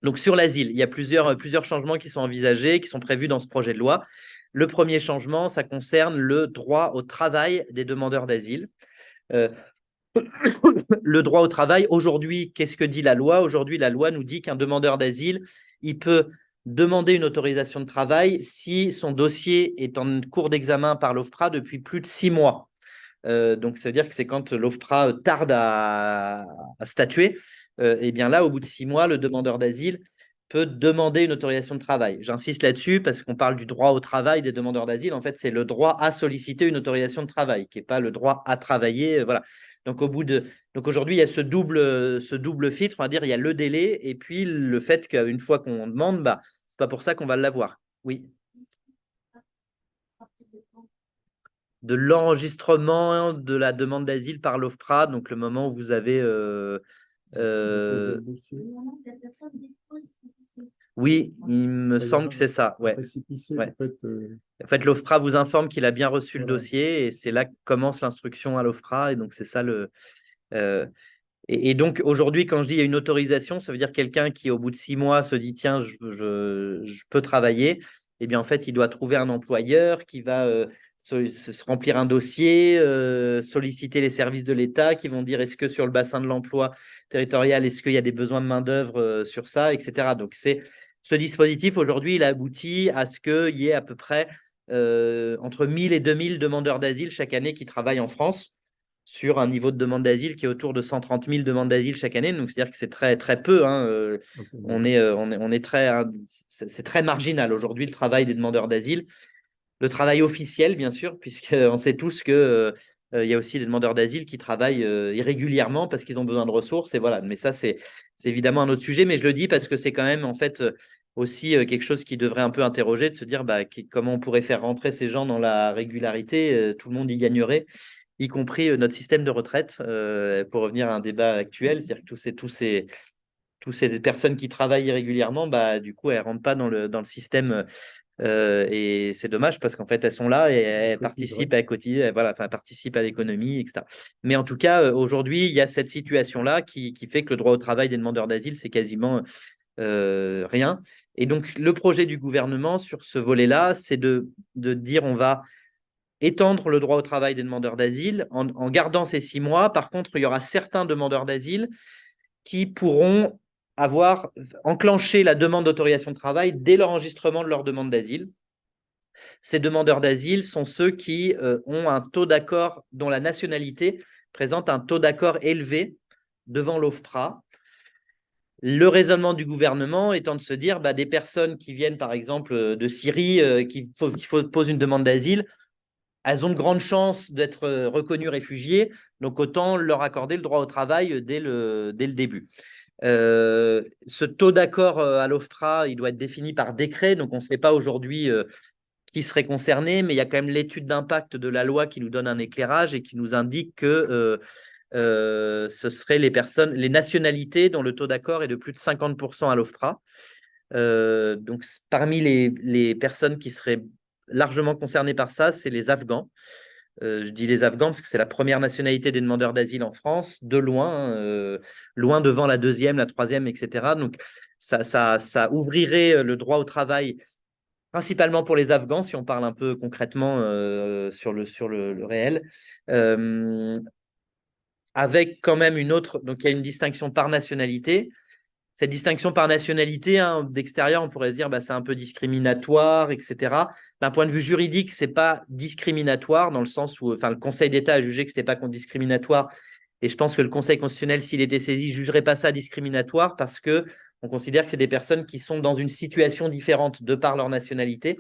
Donc, sur l'asile, il y a plusieurs changements qui sont envisagés, qui sont prévus dans ce projet de loi. Le premier changement, ça concerne le droit au travail des demandeurs d'asile. Le droit au travail, aujourd'hui, qu'est-ce que dit la loi? Aujourd'hui, la loi nous dit qu'un demandeur d'asile, il peut demander une autorisation de travail si son dossier est en cours d'examen par l'OFPRA depuis plus de 6 mois. Donc, ça veut dire que c'est quand l'OFPRA tarde à statuer. Et bien là, au bout de 6 mois, le demandeur d'asile peut demander une autorisation de travail. J'insiste là-dessus parce qu'on parle du droit au travail des demandeurs d'asile. En fait, c'est le droit à solliciter une autorisation de travail, qui n'est pas le droit à travailler. Voilà. Donc, aujourd'hui, il y a ce double filtre. On va dire, il y a le délai et puis le fait qu'une fois qu'on demande, c'est pas pour ça qu'on va l'avoir. Oui. De l'enregistrement de la demande d'asile par l'OFPRA, donc le moment où vous avez oui, il me semble que c'est ça. Ouais. Ouais. En fait, l'OFPRA vous informe qu'il a bien reçu le dossier, et c'est là que commence l'instruction à l'OFPRA. Et donc, c'est ça et donc, aujourd'hui, quand je dis il y a une autorisation, ça veut dire quelqu'un qui, au bout de 6 mois, se dit tiens, je peux travailler. Eh bien, en fait, il doit trouver un employeur qui va se remplir un dossier, solliciter les services de l'État qui vont dire est-ce que sur le bassin de l'emploi territorial, est-ce qu'il y a des besoins de main-d'œuvre sur ça, etc. Donc, ce dispositif, aujourd'hui, il aboutit à ce qu'il y ait à peu près entre 1000 et 2000 demandeurs d'asile chaque année qui travaillent en France, sur un niveau de demande d'asile qui est autour de 130 000 demandes d'asile chaque année. Donc, c'est-à-dire que c'est très, très peu. Hein. On est très, c'est très marginal aujourd'hui, le travail des demandeurs d'asile. Le travail officiel, bien sûr, puisqu'on sait tous qu'il y a aussi des demandeurs d'asile qui travaillent irrégulièrement parce qu'ils ont besoin de ressources. Et voilà. Mais ça, c'est évidemment un autre sujet. Mais je le dis parce que c'est quand même, en fait, aussi quelque chose qui devrait un peu interroger, de se dire comment on pourrait faire rentrer ces gens dans la régularité. Tout le monde y gagnerait, y compris notre système de retraite, pour revenir à un débat actuel. C'est-à-dire que toutes ces personnes qui travaillent irrégulièrement, du coup, elles ne rentrent pas dans le système. Et c'est dommage parce qu'en fait, elles sont là et elles participent à cotiser, voilà, enfin, participent à l'économie, etc. Mais en tout cas, aujourd'hui, il y a cette situation-là qui fait que le droit au travail des demandeurs d'asile, c'est quasiment rien. Et donc, le projet du gouvernement sur ce volet-là, c'est de dire on va étendre le droit au travail des demandeurs d'asile en gardant ces 6 mois. Par contre, il y aura certains demandeurs d'asile qui pourront avoir enclenché la demande d'autorisation de travail dès l'enregistrement de leur demande d'asile. Ces demandeurs d'asile sont ceux qui ont un taux d'accord, dont la nationalité présente un taux d'accord élevé devant l'OFPRA. Le raisonnement du gouvernement étant de se dire des personnes qui viennent par exemple de Syrie, qui posent une demande d'asile, elles ont de grandes chances d'être reconnues réfugiées, donc autant leur accorder le droit au travail dès le début. Ce taux d'accord à l'OFPRA, il doit être défini par décret, donc on ne sait pas aujourd'hui qui serait concerné, mais il y a quand même l'étude d'impact de la loi qui nous donne un éclairage et qui nous indique que ce seraient les nationalités dont le taux d'accord est de plus de 50% à l'OFPRA. Donc, parmi les personnes qui seraient largement concernées par ça, c'est les Afghans. Je dis les Afghans parce que c'est la première nationalité des demandeurs d'asile en France, de loin, loin devant la deuxième, la troisième, etc. Donc, ça ouvrirait le droit au travail principalement pour les Afghans, si on parle un peu concrètement sur le réel. Avec quand même une autre, donc il y a une distinction par nationalité. Cette distinction par nationalité, d'extérieur, on pourrait se dire c'est un peu discriminatoire, etc. D'un point de vue juridique, ce n'est pas discriminatoire dans le sens où le Conseil d'État a jugé que ce n'était pas discriminatoire. Et je pense que le Conseil constitutionnel, s'il était saisi, ne jugerait pas ça discriminatoire parce qu'on considère que c'est des personnes qui sont dans une situation différente de par leur nationalité.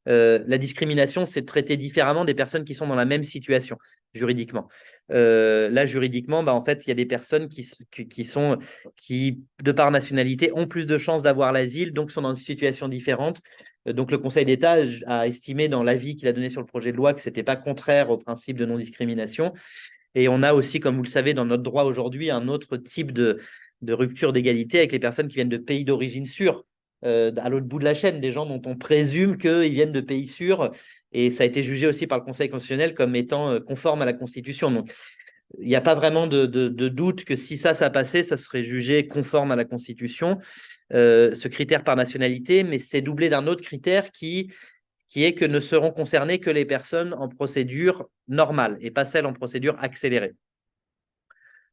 La discrimination, c'est de traiter différemment des personnes qui sont dans la même situation juridiquement. Là, juridiquement, en fait, il y a des personnes qui, de par nationalité, ont plus de chances d'avoir l'asile, donc sont dans une situation différente. Donc, le Conseil d'État a estimé dans l'avis qu'il a donné sur le projet de loi que ce n'était pas contraire au principe de non-discrimination. Et on a aussi, comme vous le savez, dans notre droit aujourd'hui, un autre type de rupture d'égalité avec les personnes qui viennent de pays d'origine sûrs. À l'autre bout de la chaîne, des gens dont on présume qu'ils viennent de pays sûrs, et ça a été jugé aussi par le Conseil constitutionnel comme étant conforme à la Constitution. Donc, il n'y a pas vraiment de doute que si ça passait, ça serait jugé conforme à la Constitution, ce critère par nationalité, mais c'est doublé d'un autre critère qui est que ne seront concernées que les personnes en procédure normale et pas celles en procédure accélérée.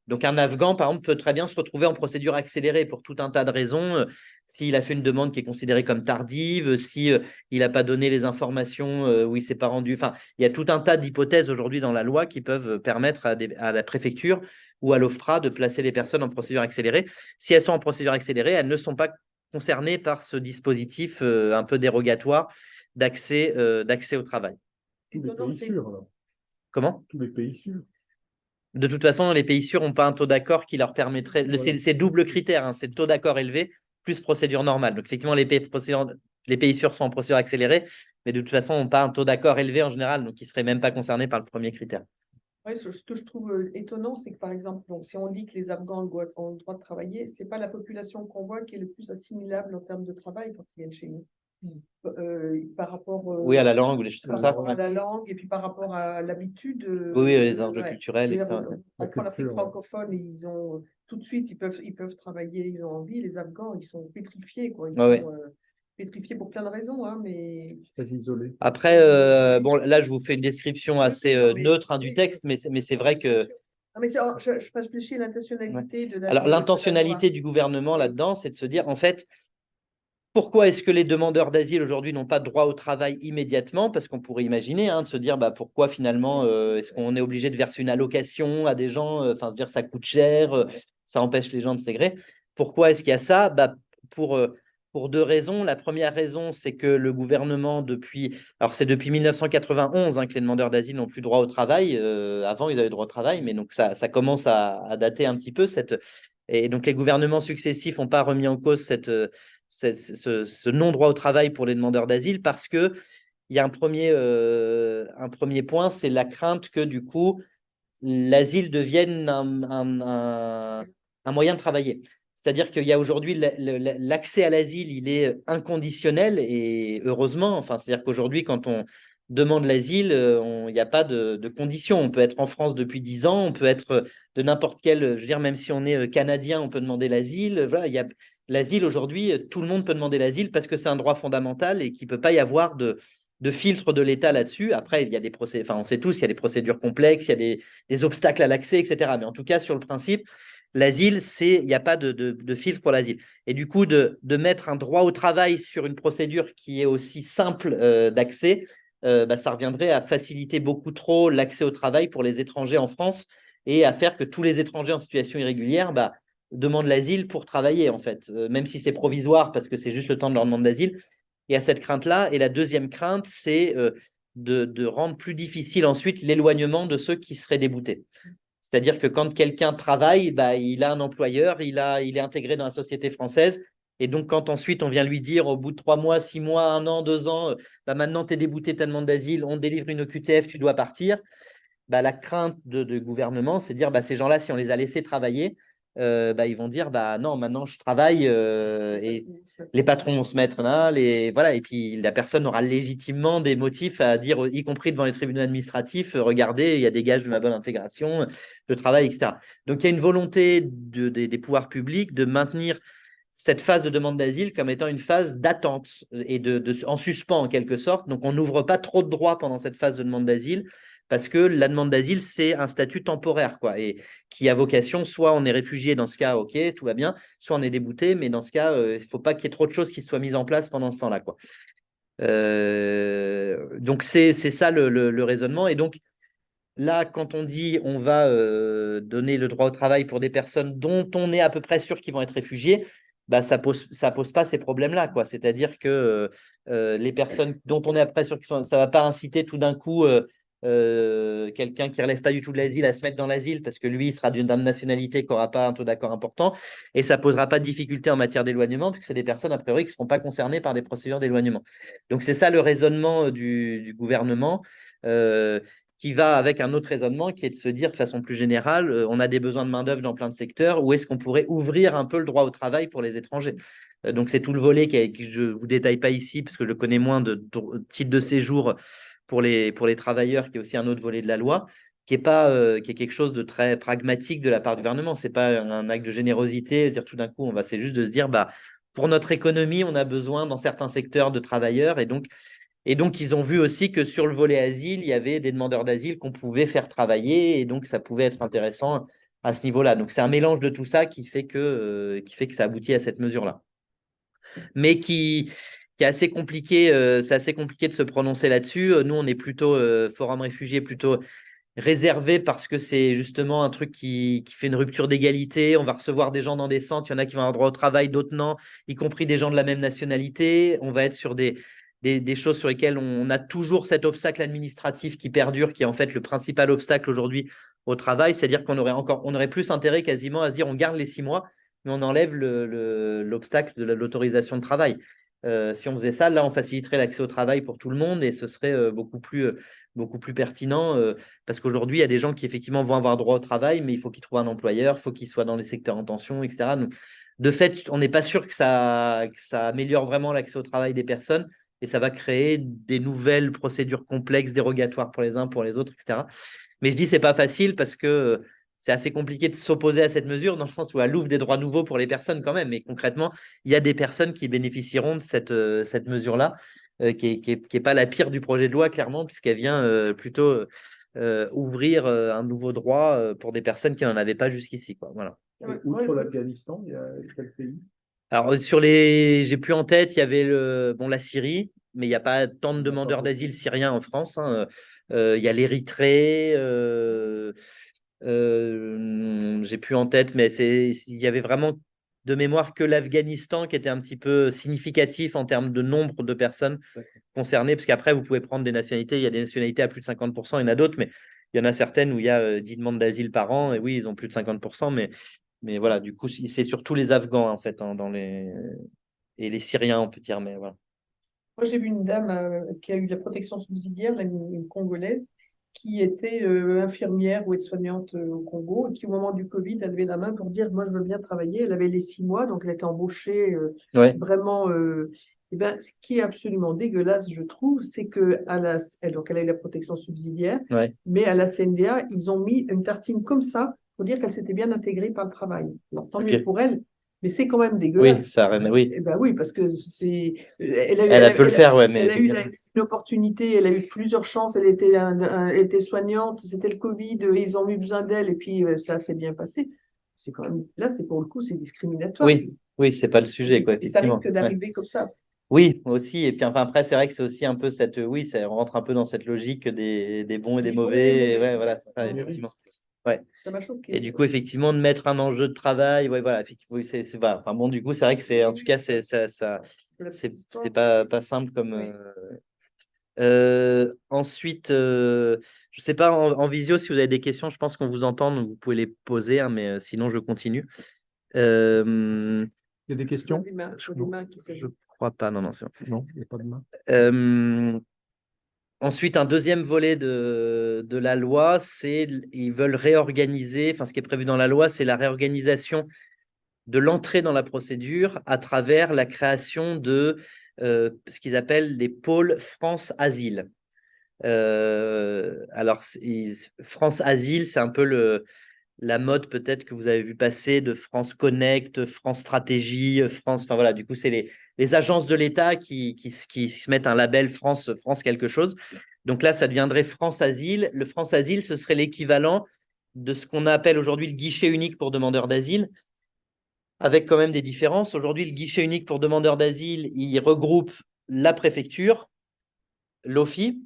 Donc, un Afghan, par exemple, peut très bien se retrouver en procédure accélérée pour tout un tas de raisons. S'il a fait une demande qui est considérée comme tardive, s'il n'a pas donné les informations où il ne s'est pas rendu. Enfin, il y a tout un tas d'hypothèses aujourd'hui dans la loi qui peuvent permettre à la préfecture ou à l'OFPRA de placer les personnes en procédure accélérée. Si elles sont en procédure accélérée, elles ne sont pas concernées par ce dispositif un peu dérogatoire d'accès au travail. Tous les pays sûrs, alors. Comment? Tous les pays sûrs. De toute façon, les pays sûrs n'ont pas un taux d'accord qui leur permettrait. C'est double critère, c'est le taux d'accord élevé plus procédure normale. Donc, effectivement, les pays sûrs sont en procédure accélérée, mais de toute façon, n'ont pas un taux d'accord élevé en général, donc ils ne seraient même pas concernés par le premier critère. Ouais, ce que je trouve étonnant, c'est que par exemple, si on dit que les Afghans ont le droit de travailler, ce n'est pas la population qu'on voit qui est le plus assimilable en termes de travail quand ils viennent chez nous. Par rapport oui, à la langue ou des choses comme ça. à la langue et puis par rapport à l'habitude. Oui, les enjeux culturels. L'Afrique francophone, ils ont tout de suite, ils peuvent travailler, ils ont envie. Les Afghans, ils sont pétrifiés, quoi. Ils sont pétrifiés pour plein de raisons, mais très isolés. Après, bon, là, je vous fais une description assez neutre du texte, mais c'est vrai que. Non, mais je réfléchis à l'intentionnalité de la. Alors, l'intentionnalité du gouvernement là-dedans, c'est de se dire, en fait, pourquoi est-ce que les demandeurs d'asile aujourd'hui n'ont pas de droit au travail immédiatement? Parce qu'on pourrait imaginer de se dire pourquoi finalement est-ce qu'on est obligé de verser une allocation à des gens, se dire ça coûte cher, ça empêche les gens de s'intégrer. Pourquoi est-ce qu'il y a ça? Pour 2 raisons. La première raison, c'est que le gouvernement, alors c'est depuis 1991 que les demandeurs d'asile n'ont plus droit au travail. Avant, ils avaient droit au travail, mais donc ça commence à dater un petit peu. Et donc les gouvernements successifs n'ont pas remis en cause ce non-droit au travail pour les demandeurs d'asile parce qu'il y a un premier point, c'est la crainte que du coup, l'asile devienne un moyen de travailler. C'est-à-dire qu'il y a aujourd'hui l'accès à l'asile, il est inconditionnel et heureusement, c'est-à-dire qu'aujourd'hui, quand on demande l'asile, il n'y a pas de conditions. On peut être en France depuis 10 ans, on peut être de n'importe quel, je veux dire, même si on est canadien, on peut demander l'asile. Voilà, il l'asile aujourd'hui, tout le monde peut demander l'asile parce que c'est un droit fondamental et qu'il ne peut pas y avoir de filtre de l'État là-dessus. Après, il y a des procédures, enfin, on sait tous, il y a des procédures complexes, il y a des obstacles à l'accès, etc. Mais en tout cas, sur le principe, l'asile, il n'y a pas de filtre pour l'asile. Et du coup, de mettre un droit au travail sur une procédure qui est aussi simple d'accès, ça reviendrait à faciliter beaucoup trop l'accès au travail pour les étrangers en France et à faire que tous les étrangers en situation irrégulière demandent l'asile pour travailler, en fait, même si c'est provisoire parce que c'est juste le temps de leur demande d'asile. Il y a cette crainte-là. Et la deuxième crainte, c'est de rendre plus difficile ensuite l'éloignement de ceux qui seraient déboutés. C'est-à-dire que quand quelqu'un travaille, il a un employeur, il est intégré dans la société française. Et donc, quand ensuite on vient lui dire au bout de 3 mois, 6 mois, 1 an, 2 ans, maintenant tu es débouté, ta demande d'asile, on te délivre une OQTF, tu dois partir. La crainte de gouvernement, c'est de dire ces gens-là, si on les a laissés travailler, ils vont dire non, maintenant je travaille et les patrons vont se mettre là, voilà, et puis la personne aura légitimement des motifs à dire, y compris devant les tribunaux administratifs, regardez, il y a des gages de ma bonne intégration, je travaille, etc. Donc il y a une volonté des pouvoirs publics de maintenir cette phase de demande d'asile comme étant une phase d'attente et en suspens en quelque sorte. Donc on n'ouvre pas trop de droits pendant cette phase de demande d'asile parce que la demande d'asile, c'est un statut temporaire, quoi, et qui a vocation, soit on est réfugié, dans ce cas, ok, tout va bien, soit on est débouté, mais dans ce cas, il ne faut pas qu'il y ait trop de choses qui soient mises en place pendant ce temps-là, quoi. Donc, c'est ça le raisonnement. Et donc, là, quand on dit on va donner le droit au travail pour des personnes dont on est à peu près sûr qu'ils vont être réfugiés, ça pose pas ces problèmes-là, quoi. C'est-à-dire que les personnes dont on est à peu près sûr ça ne va pas inciter tout d'un coup quelqu'un qui ne relève pas du tout de l'asile à se mettre dans l'asile parce que lui, il sera d'une nationalité qui n'aura pas un taux d'accord important et ça ne posera pas de difficulté en matière d'éloignement parce que c'est des personnes, a priori, qui ne seront pas concernées par des procédures d'éloignement. Donc, c'est ça le raisonnement du gouvernement. Qui va avec un autre raisonnement qui est de se dire de façon plus générale, on a des besoins de main-d'œuvre dans plein de secteurs, où est-ce qu'on pourrait ouvrir un peu le droit au travail pour les étrangers? Donc, c'est tout le volet que je ne vous détaille pas ici, parce que je connais moins de titres de séjour pour les travailleurs, qui est aussi un autre volet de la loi, qui est quelque chose de très pragmatique de la part du gouvernement. Ce n'est pas un acte de générosité, dire tout d'un coup, c'est juste de se dire, pour notre économie, on a besoin dans certains secteurs de travailleurs, et donc, ils ont vu aussi que sur le volet asile, il y avait des demandeurs d'asile qu'on pouvait faire travailler et donc ça pouvait être intéressant à ce niveau-là. Donc, c'est un mélange de tout ça qui fait que ça aboutit à cette mesure-là. Mais qui est assez compliqué, c'est assez compliqué de se prononcer là-dessus. Nous, on est plutôt, Forum Réfugiés, plutôt réservé parce que c'est justement un truc qui fait une rupture d'égalité. On va recevoir des gens dans des centres, il y en a qui vont avoir droit au travail, d'autres non, y compris des gens de la même nationalité. On va être sur des choses sur lesquelles on a toujours cet obstacle administratif qui perdure, qui est en fait le principal obstacle aujourd'hui au travail. C'est-à-dire qu'on aurait plus intérêt quasiment à se dire on garde les 6 mois, mais on enlève l'obstacle de l'autorisation de travail. Si on faisait ça, là, on faciliterait l'accès au travail pour tout le monde et ce serait beaucoup plus pertinent parce qu'aujourd'hui, il y a des gens qui effectivement vont avoir droit au travail, mais il faut qu'ils trouvent un employeur, il faut qu'ils soient dans les secteurs en tension, etc. Donc, de fait, on n'est pas sûr que ça améliore vraiment l'accès au travail des personnes et ça va créer des nouvelles procédures complexes, dérogatoires pour les uns, pour les autres, etc. Mais je dis que ce n'est pas facile parce que c'est assez compliqué de s'opposer à cette mesure dans le sens où elle ouvre des droits nouveaux pour les personnes quand même. Mais concrètement, il y a des personnes qui bénéficieront de cette mesure-là, qui est pas la pire du projet de loi, clairement, puisqu'elle vient plutôt ouvrir un nouveau droit pour des personnes qui n'en avaient pas jusqu'ici, quoi. Voilà. Outre l'Afghanistan, il y a quel pays? Alors, j'ai plus en tête, il y avait la Syrie, mais il n'y a pas tant de demandeurs d'asile syriens en France, hein. Il y a l'Érythrée, j'ai plus en tête, mais il y avait vraiment de mémoire que l'Afghanistan qui était un petit peu significatif en termes de nombre de personnes concernées, parce qu'après, vous pouvez prendre des nationalités, il y a des nationalités à plus de 50%, il y en a d'autres, mais il y en a certaines où il y a 10 demandes d'asile par an, et oui, ils ont plus de 50%, mais voilà, du coup, c'est surtout les Afghans, en fait, hein, et les Syriens, on peut dire, mais voilà. Moi, j'ai vu une dame qui a eu de la protection subsidiaire, là, une Congolaise, qui était infirmière ou aide-soignante au Congo, et qui, au moment du Covid, a levé la main pour dire, moi, je veux bien travailler. Elle avait les 6 mois, donc elle était embauchée vraiment. Eh ben, ce qui est absolument dégueulasse, je trouve, c'est que donc elle a eu la protection subsidiaire, mais à la CNDA, ils ont mis une tartine comme ça pour dire qu'elle s'était bien intégrée par le travail. Alors, tant mieux pour elle, Mais c'est quand même Oui, dégueulasse. oui. Eh ben oui, parce que c'est. Elle peut le faire, ouais, mais Elle a eu une opportunité, elle a eu plusieurs chances, elle était, elle était soignante, c'était le Covid, ils ont eu besoin d'elle, et puis ça s'est bien passé. C'est quand même, là, c'est pour le coup, c'est discriminatoire. oui, c'est pas le sujet, quoi, Et ça effectivement. risque Ouais. d'arriver comme ça. Oui, aussi. Et puis enfin, après, c'est vrai que c'est aussi un peu cette. Oui, ça rentre un peu dans cette logique des bons et des Des bons et mauvais. des Et mauvais, ouais, voilà, c'est ça, mérite. effectivement. Ouais. Ça m'a choqué. Et du coup, effectivement, de mettre un enjeu de travail, ouais, voilà, effectivement, oui, voilà. Enfin bon, du coup, c'est vrai que c'est, en tout cas, c'est c'est pas simple comme. Oui. Ensuite, je sais pas en visio si vous avez des questions, je pense qu'on vous entend, donc vous pouvez les poser, hein, mais sinon je continue. Euh, Il y a des questions? Je vois des mains qui je crois pas, non, c'est bon. Non, il n'y a pas de main. Ensuite, un deuxième volet de la loi, c'est ils veulent réorganiser, enfin ce qui est prévu dans la loi, c'est la réorganisation de l'entrée dans la procédure à travers la création de ce qu'ils appellent les pôles France Asile. Alors, France Asile, c'est un peu la mode peut-être que vous avez vu passer de France Connect, France Stratégie, France. Enfin voilà, du coup, c'est les agences de l'État qui se mettent un label France quelque chose. Donc là, ça deviendrait France Asile. Le France Asile, ce serait l'équivalent de ce qu'on appelle aujourd'hui le guichet unique pour demandeurs d'asile, avec quand même des différences. Aujourd'hui, le guichet unique pour demandeurs d'asile, il regroupe la préfecture, l'OFI,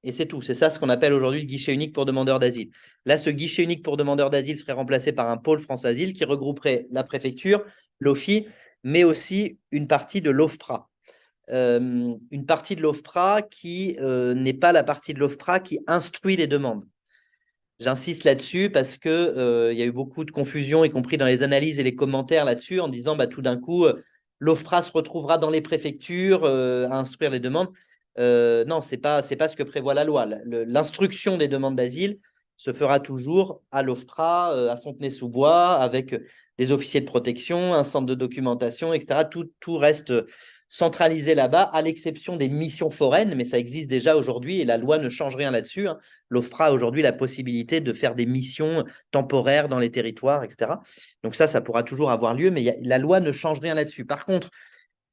et c'est tout. C'est ça ce qu'on appelle aujourd'hui le guichet unique pour demandeurs d'asile. Là, ce guichet unique pour demandeurs d'asile serait remplacé par un pôle France Asile qui regrouperait la préfecture, l'OFI, mais aussi une partie de l'OFPRA. Une partie de l'OFPRA qui n'est pas la partie de l'OFPRA qui instruit les demandes. J'insiste là-dessus parce que y a eu beaucoup de confusion, y compris dans les analyses et les commentaires là-dessus, en disant bah, tout d'un coup, l'OFPRA se retrouvera dans les préfectures à instruire les demandes. Non, ce n'est pas ce que prévoit la loi. L'instruction des demandes d'asile se fera toujours à l'OFPRA, à Fontenay-sous-Bois, avec des officiers de protection, un centre de documentation, etc. Tout reste centralisé là-bas, à l'exception des missions foraines, mais ça existe déjà aujourd'hui et la loi ne change rien là-dessus. Hein. L'OFPRA a aujourd'hui la possibilité de faire des missions temporaires dans les territoires, etc. Donc ça pourra toujours avoir lieu, mais la loi ne change rien là-dessus. Par contre,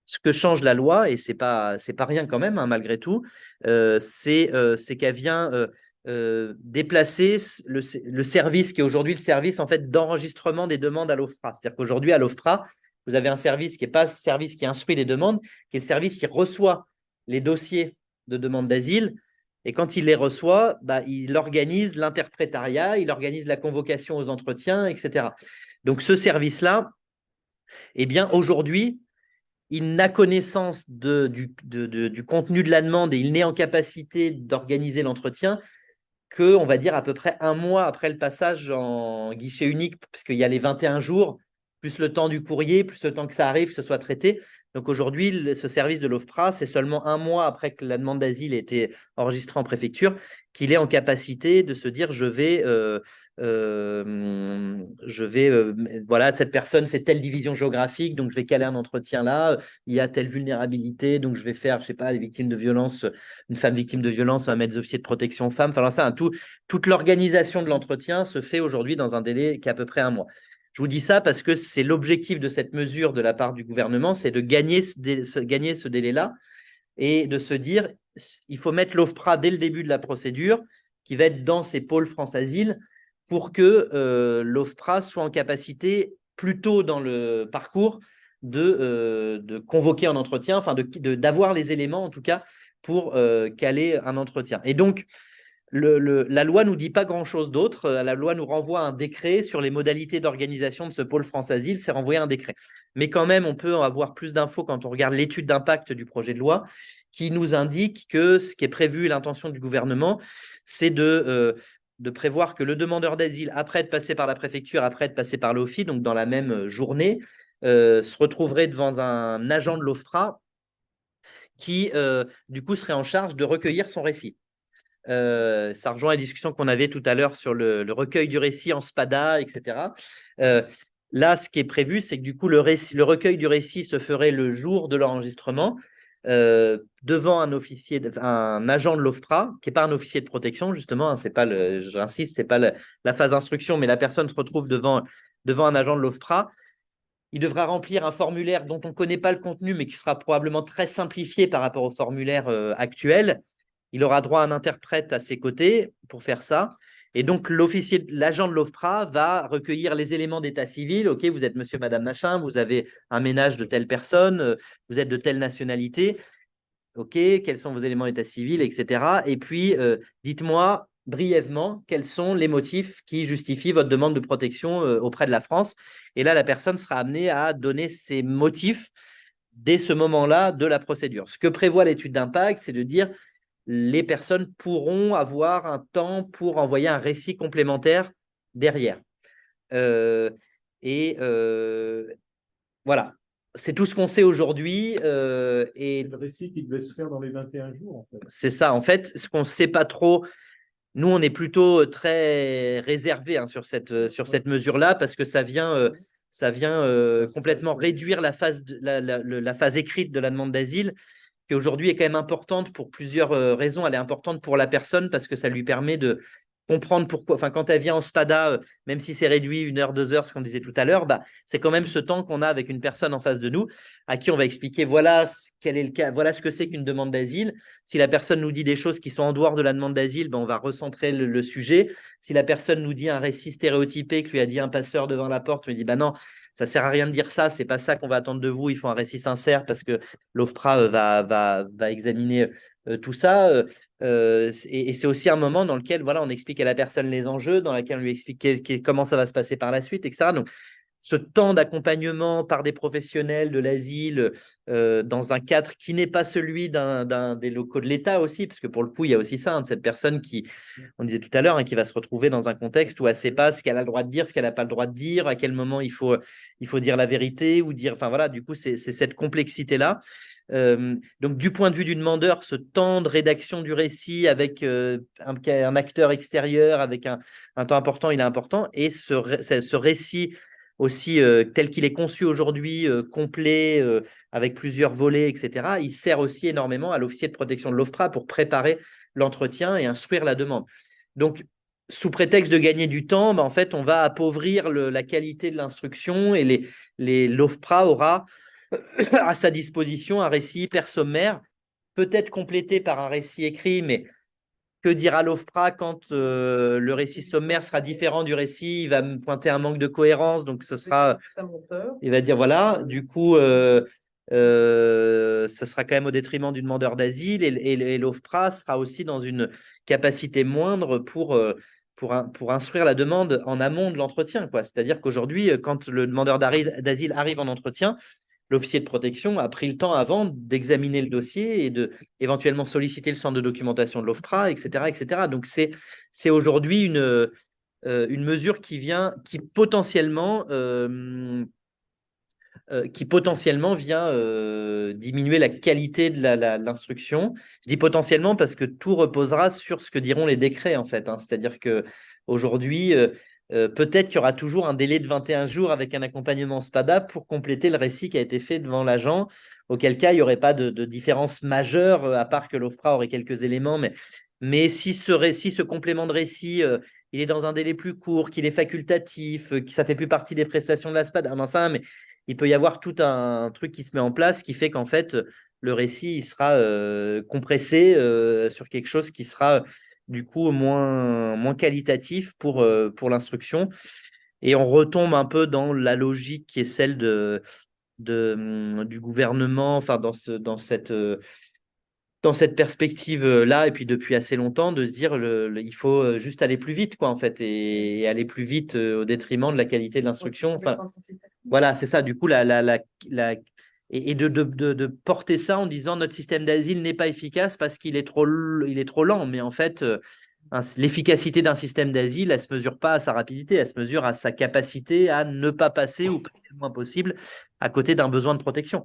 ce que change la loi, et c'est pas rien quand même, hein, malgré tout, c'est qu'elle vient déplacer le service qui est aujourd'hui le service en fait d'enregistrement des demandes à l'OFPRA. C'est-à-dire qu'aujourd'hui à l'OFPRA, vous avez un service qui n'est pas le service qui instruit les demandes, qui est le service qui reçoit les dossiers de demande d'asile. Et quand il les reçoit, bah, il organise l'interprétariat, il organise la convocation aux entretiens, etc. Donc ce service-là, eh bien aujourd'hui, il n'a connaissance du contenu de la demande et il n'est en capacité d'organiser l'entretien que, on va dire, à peu près un mois après le passage en guichet unique, puisqu'il y a les 21 jours, plus le temps du courrier, plus le temps que ça arrive, que ce soit traité. Donc aujourd'hui, ce service de l'OFPRA, c'est seulement un mois après que la demande d'asile ait été enregistrée en préfecture qu'il est en capacité de se dire voilà, cette personne, c'est telle division géographique, donc je vais caler un entretien là, il y a telle vulnérabilité, donc je vais faire, je sais pas, les victimes de violence, une femme victime de violence, un mettre des officiers de protection femmes, enfin ça, toute l'organisation de l'entretien se fait aujourd'hui dans un délai qui est à peu près un mois. Je vous dis ça parce que c'est l'objectif de cette mesure de la part du gouvernement, c'est de gagner ce délai-là et de se dire, il faut mettre l'OFPRA dès le début de la procédure, qui va être dans ces pôles France Asile, pour que l'OFPRA soit en capacité, plus tôt dans le parcours, de convoquer un entretien, enfin d'avoir les éléments en tout cas pour caler un entretien. Et donc, la loi ne nous dit pas grand-chose d'autre. La loi nous renvoie à un décret sur les modalités d'organisation de ce pôle France Asile. C'est renvoyé à un décret. Mais quand même, on peut avoir plus d'infos quand on regarde l'étude d'impact du projet de loi qui nous indique que ce qui est prévu, l'intention du gouvernement, c'est de prévoir que le demandeur d'asile, après être passé par la préfecture, après être passé par l'OFI, donc dans la même journée, se retrouverait devant un agent de l'OFPRA qui, du coup, serait en charge de recueillir son récit. Ça rejoint la discussion qu'on avait tout à l'heure sur le recueil du récit en SPADA, etc. Là, ce qui est prévu, c'est que du coup, le recueil du récit se ferait le jour de l'enregistrement devant un agent de l'OFPRA, qui n'est pas un officier de protection, justement. Hein, c'est pas j'insiste, ce n'est pas la phase d'instruction, mais la personne se retrouve devant un agent de l'OFPRA. il devra remplir un formulaire dont on ne connaît pas le contenu, mais qui sera probablement très simplifié par rapport au formulaire actuel. Il aura droit à un interprète à ses côtés pour faire ça. Et donc, l'agent de l'OFPRA va recueillir les éléments d'état civil. OK, vous êtes monsieur, madame, machin, vous avez un ménage de telle personne, vous êtes de telle nationalité. OK, quels sont vos éléments d'état civil, etc. Et puis, dites-moi brièvement quels sont les motifs qui justifient votre demande de protection auprès de la France. Et là, la personne sera amenée à donner ses motifs dès ce moment-là de la procédure. Ce que prévoit l'étude d'impact, c'est de dire les personnes pourront avoir un temps pour envoyer un récit complémentaire derrière. Voilà, c'est tout ce qu'on sait aujourd'hui. C'est le récit qui devait se faire dans les 21 jours, en fait. C'est ça, en fait, ce qu'on ne sait pas trop, nous, on est plutôt très réservé sur cette mesure-là parce que ça vient complètement réduire la phase écrite de la demande d'asile, qui aujourd'hui est quand même importante pour plusieurs raisons. Elle est importante pour la personne parce que ça lui permet de comprendre pourquoi, enfin, quand elle vient en SPADA, même si c'est réduit 1 heure, 2 heures, ce qu'on disait tout à l'heure, c'est quand même ce temps qu'on a avec une personne en face de nous, à qui on va expliquer voilà quel est le cas, voilà ce que c'est qu'une demande d'asile. Si la personne nous dit des choses qui sont en dehors de la demande d'asile, on va recentrer le sujet. Si la personne nous dit un récit stéréotypé que lui a dit un passeur devant la porte, on lui dit non, ça sert à rien de dire ça, c'est pas ça qu'on va attendre de vous, il faut un récit sincère parce que l'OFPRA va examiner tout ça. Et c'est aussi un moment dans lequel on explique à la personne les enjeux, dans lequel on lui explique comment ça va se passer par la suite, etc. Donc, ce temps d'accompagnement par des professionnels de l'asile dans un cadre qui n'est pas celui des locaux de l'État aussi, parce que pour le coup, il y a aussi ça, de cette personne qui, on disait tout à l'heure, qui va se retrouver dans un contexte où elle ne sait pas ce qu'elle a le droit de dire, ce qu'elle n'a pas le droit de dire, à quel moment il faut dire la vérité ou dire, enfin voilà, du coup, c'est cette complexité-là. Donc, du point de vue du demandeur, ce temps de rédaction du récit avec un acteur extérieur, avec un temps important, il est important. Et ce récit aussi tel qu'il est conçu aujourd'hui, complet, avec plusieurs volets, etc., il sert aussi énormément à l'officier de protection de l'OFPRA pour préparer l'entretien et instruire la demande. Donc, sous prétexte de gagner du temps, en fait, on va appauvrir la qualité de l'instruction et l'OFPRA aura à sa disposition un récit hyper sommaire, peut-être complété par un récit écrit, mais que dira l'OFPRA quand le récit sommaire sera différent du récit? Il va me pointer un manque de cohérence, donc ce sera. Il va dire voilà, du coup, ce sera quand même au détriment du demandeur d'asile et l'OFPRA sera aussi dans une capacité moindre pour instruire la demande en amont de l'entretien. C'est-à-dire qu'aujourd'hui, quand le demandeur d'asile arrive en entretien, l'officier de protection a pris le temps avant d'examiner le dossier et de éventuellement solliciter le centre de documentation de l'OFPRA, etc., etc. Donc, c'est aujourd'hui une mesure qui potentiellement vient diminuer la qualité de l'instruction. Je dis potentiellement parce que tout reposera sur ce que diront les décrets, en fait. C'est-à-dire qu'aujourd'hui, peut-être qu'il y aura toujours un délai de 21 jours avec un accompagnement SPADA pour compléter le récit qui a été fait devant l'agent, auquel cas il n'y aurait pas de différence majeure, à part que l'OFPRA aurait quelques éléments. Mais si ce complément de récit, il est dans un délai plus court, qu'il est facultatif, que ça ne fait plus partie des prestations de la SPADA, mais il peut y avoir tout un truc qui se met en place qui fait qu'en fait, le récit il sera compressé sur quelque chose qui sera du coup moins qualitatif pour l'instruction. Et on retombe un peu dans la logique qui est celle du gouvernement, enfin dans cette perspective-là, et puis depuis assez longtemps, de se dire il faut juste aller plus vite, en fait, et aller plus vite au détriment de la qualité de l'instruction. Enfin, voilà, c'est ça. Du coup, et de porter ça en disant notre système d'asile n'est pas efficace parce qu'il est trop lent. Mais en fait, l'efficacité d'un système d'asile, elle ne se mesure pas à sa rapidité, elle se mesure à sa capacité à ne pas passer ou passer le moins possible à côté d'un besoin de protection.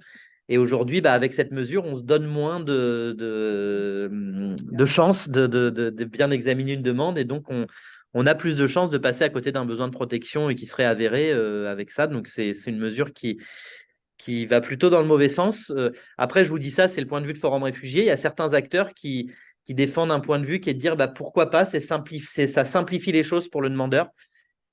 Et aujourd'hui, avec cette mesure, on se donne moins de chances de bien examiner une demande et donc on a plus de chances de passer à côté d'un besoin de protection et qui serait avéré avec ça. Donc, c'est une mesure qui va plutôt dans le mauvais sens. Après, je vous dis ça, c'est le point de vue de Forum Réfugiés. Il y a certains acteurs qui défendent un point de vue qui est de dire pourquoi pas, ça simplifie les choses pour le demandeur.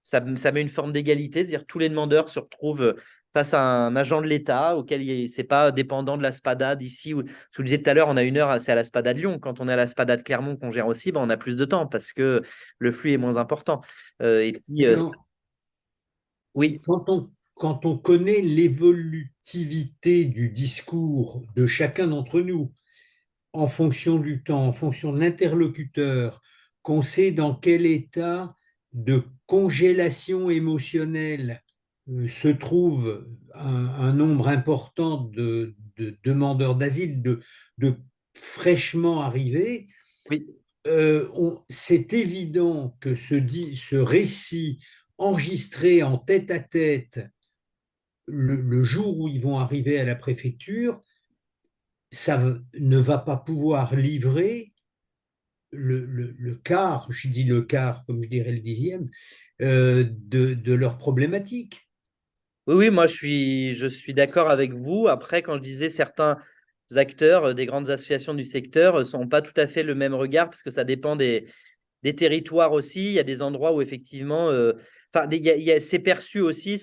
Ça met une forme d'égalité, c'est-à-dire tous les demandeurs se retrouvent face à un agent de l'État auquel ce n'est pas dépendant de la SPADA d'ici. Je vous disais tout à l'heure, on a 1 heure, c'est à la SPADA de Lyon. Quand on est à la SPADA de Clermont qu'on gère aussi, ben, on a plus de temps parce que le flux est moins important. Et puis, oui. Quand on connaît l'évolutivité du discours de chacun d'entre nous, en fonction du temps, en fonction de l'interlocuteur, qu'on sait dans quel état de congélation émotionnelle se trouve un nombre important de demandeurs d'asile, de fraîchement arrivés, Oui. c'est évident que ce récit enregistré en tête-à-tête le jour où ils vont arriver à la préfecture, ça ne va pas pouvoir livrer le quart, je dis le quart comme je dirais le dixième, de leurs problématiques. Oui, moi je suis d'accord avec vous. Après, quand je disais certains acteurs des grandes associations du secteur ne sont pas tout à fait le même regard parce que ça dépend des territoires aussi. Il y a des endroits où effectivement, c'est perçu aussi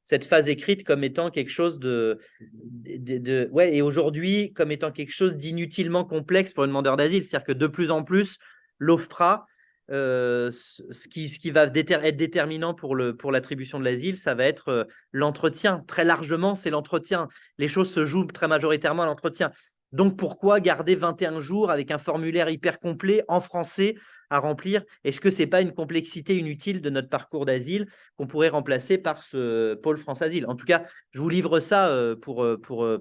cette phase écrite comme étant quelque chose ouais, et aujourd'hui comme étant quelque chose d'inutilement complexe pour un demandeur d'asile. C'est-à-dire que de plus en plus, l'OFPRA, ce qui va être déterminant pour l'attribution de l'asile, ça va être l'entretien. Très largement, c'est l'entretien. Les choses se jouent très majoritairement à l'entretien. Donc, pourquoi garder 21 jours avec un formulaire hyper complet en français à remplir? Est-ce que ce n'est pas une complexité inutile de notre parcours d'asile qu'on pourrait remplacer par ce pôle France Asile? En tout cas, je vous livre ça pour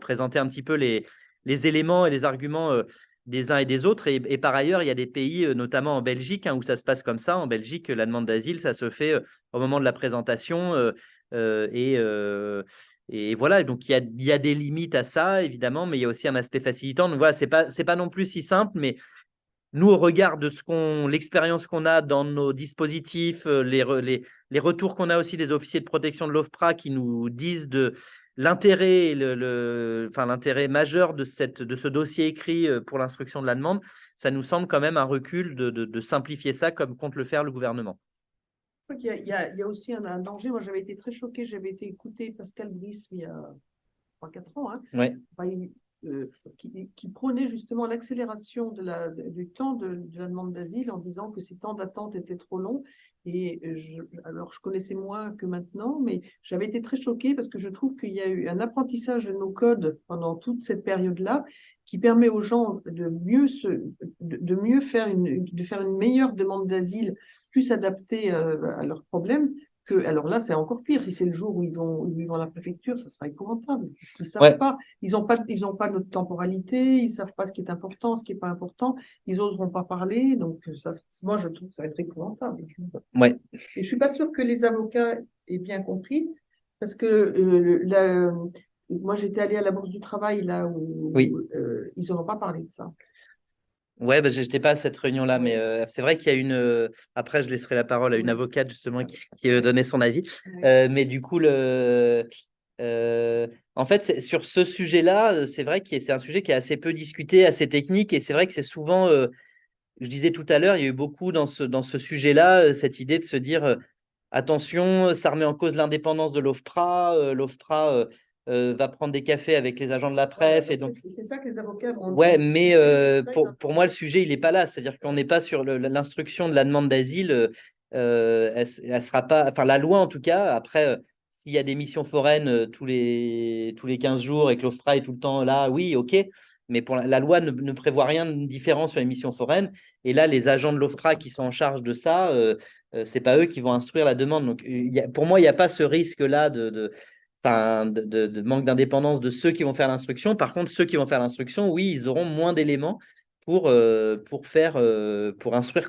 présenter un petit peu les éléments et les arguments des uns et des autres. Et par ailleurs, il y a des pays, notamment en Belgique, où ça se passe comme ça. En Belgique, la demande d'asile, ça se fait au moment de la présentation et voilà, donc il y a des limites à ça, évidemment, mais il y a aussi un aspect facilitant. Donc voilà, c'est pas non plus si simple, mais nous, au regard de l'expérience qu'on a dans nos dispositifs, les retours qu'on a aussi des officiers de protection de l'OFPRA qui nous disent de l'intérêt, l'intérêt majeur de ce dossier écrit pour l'instruction de la demande, ça nous semble quand même un recul de simplifier ça comme compte le faire le gouvernement. Il y a aussi un danger. Moi, j'avais été très choquée. J'avais été écouter Pascal Brice il y a 3-4 ans, hein, Ouais. qui prônait justement l'accélération du temps de la demande d'asile en disant que ces temps d'attente étaient trop longs. Et alors, je connaissais moins que maintenant, mais j'avais été très choquée parce que je trouve qu'il y a eu un apprentissage de nos codes pendant toute cette période-là qui permet aux gens de mieux faire une meilleure demande d'asile plus adaptée à leurs problèmes. Alors là, c'est encore pire. Si c'est le jour où ils vont à la préfecture, ça sera épouvantable. Parce qu'ils savent pas. Ils n'ont pas notre temporalité. Ils savent pas ce qui est important, ce qui est pas important. Ils oseront pas parler. Donc moi, je trouve que ça va être épouvantable. Ouais. Et je suis pas sûre que les avocats aient bien compris, parce que moi, j'étais allée à la Bourse du Travail là où ils n'auront pas parlé de ça. Ouais, je n'étais pas à cette réunion-là, mais c'est vrai qu'il y a après, je laisserai la parole à une avocate justement qui donnait son avis. Mais du coup, en fait, sur ce sujet-là, c'est vrai que c'est un sujet qui est assez peu discuté, assez technique, et c'est vrai que c'est souvent, je disais tout à l'heure, il y a eu beaucoup dans ce sujet-là, cette idée de se dire attention, ça remet en cause l'indépendance de l'OFPRA, l'OFPRA va prendre des cafés avec les agents de la préf. Et donc, c'est ça que les avocats vont. Ouais, mais pour moi, le sujet, il n'est pas là. C'est-à-dire qu'on n'est pas sur l'instruction de la demande d'asile. Elle sera pas. Enfin, la loi, en tout cas, après, s'il y a des missions foraines tous les 15 jours et que l'OFPRA est tout le temps là, oui, OK. Mais la loi ne prévoit rien de différent sur les missions foraines. Et là, les agents de l'OFPRA qui sont en charge de ça, ce n'est pas eux qui vont instruire la demande. Donc, pour moi, il n'y a pas ce risque-là de manque d'indépendance de ceux qui vont faire l'instruction. Par contre, ceux qui vont faire l'instruction, oui, ils auront moins d'éléments pour instruire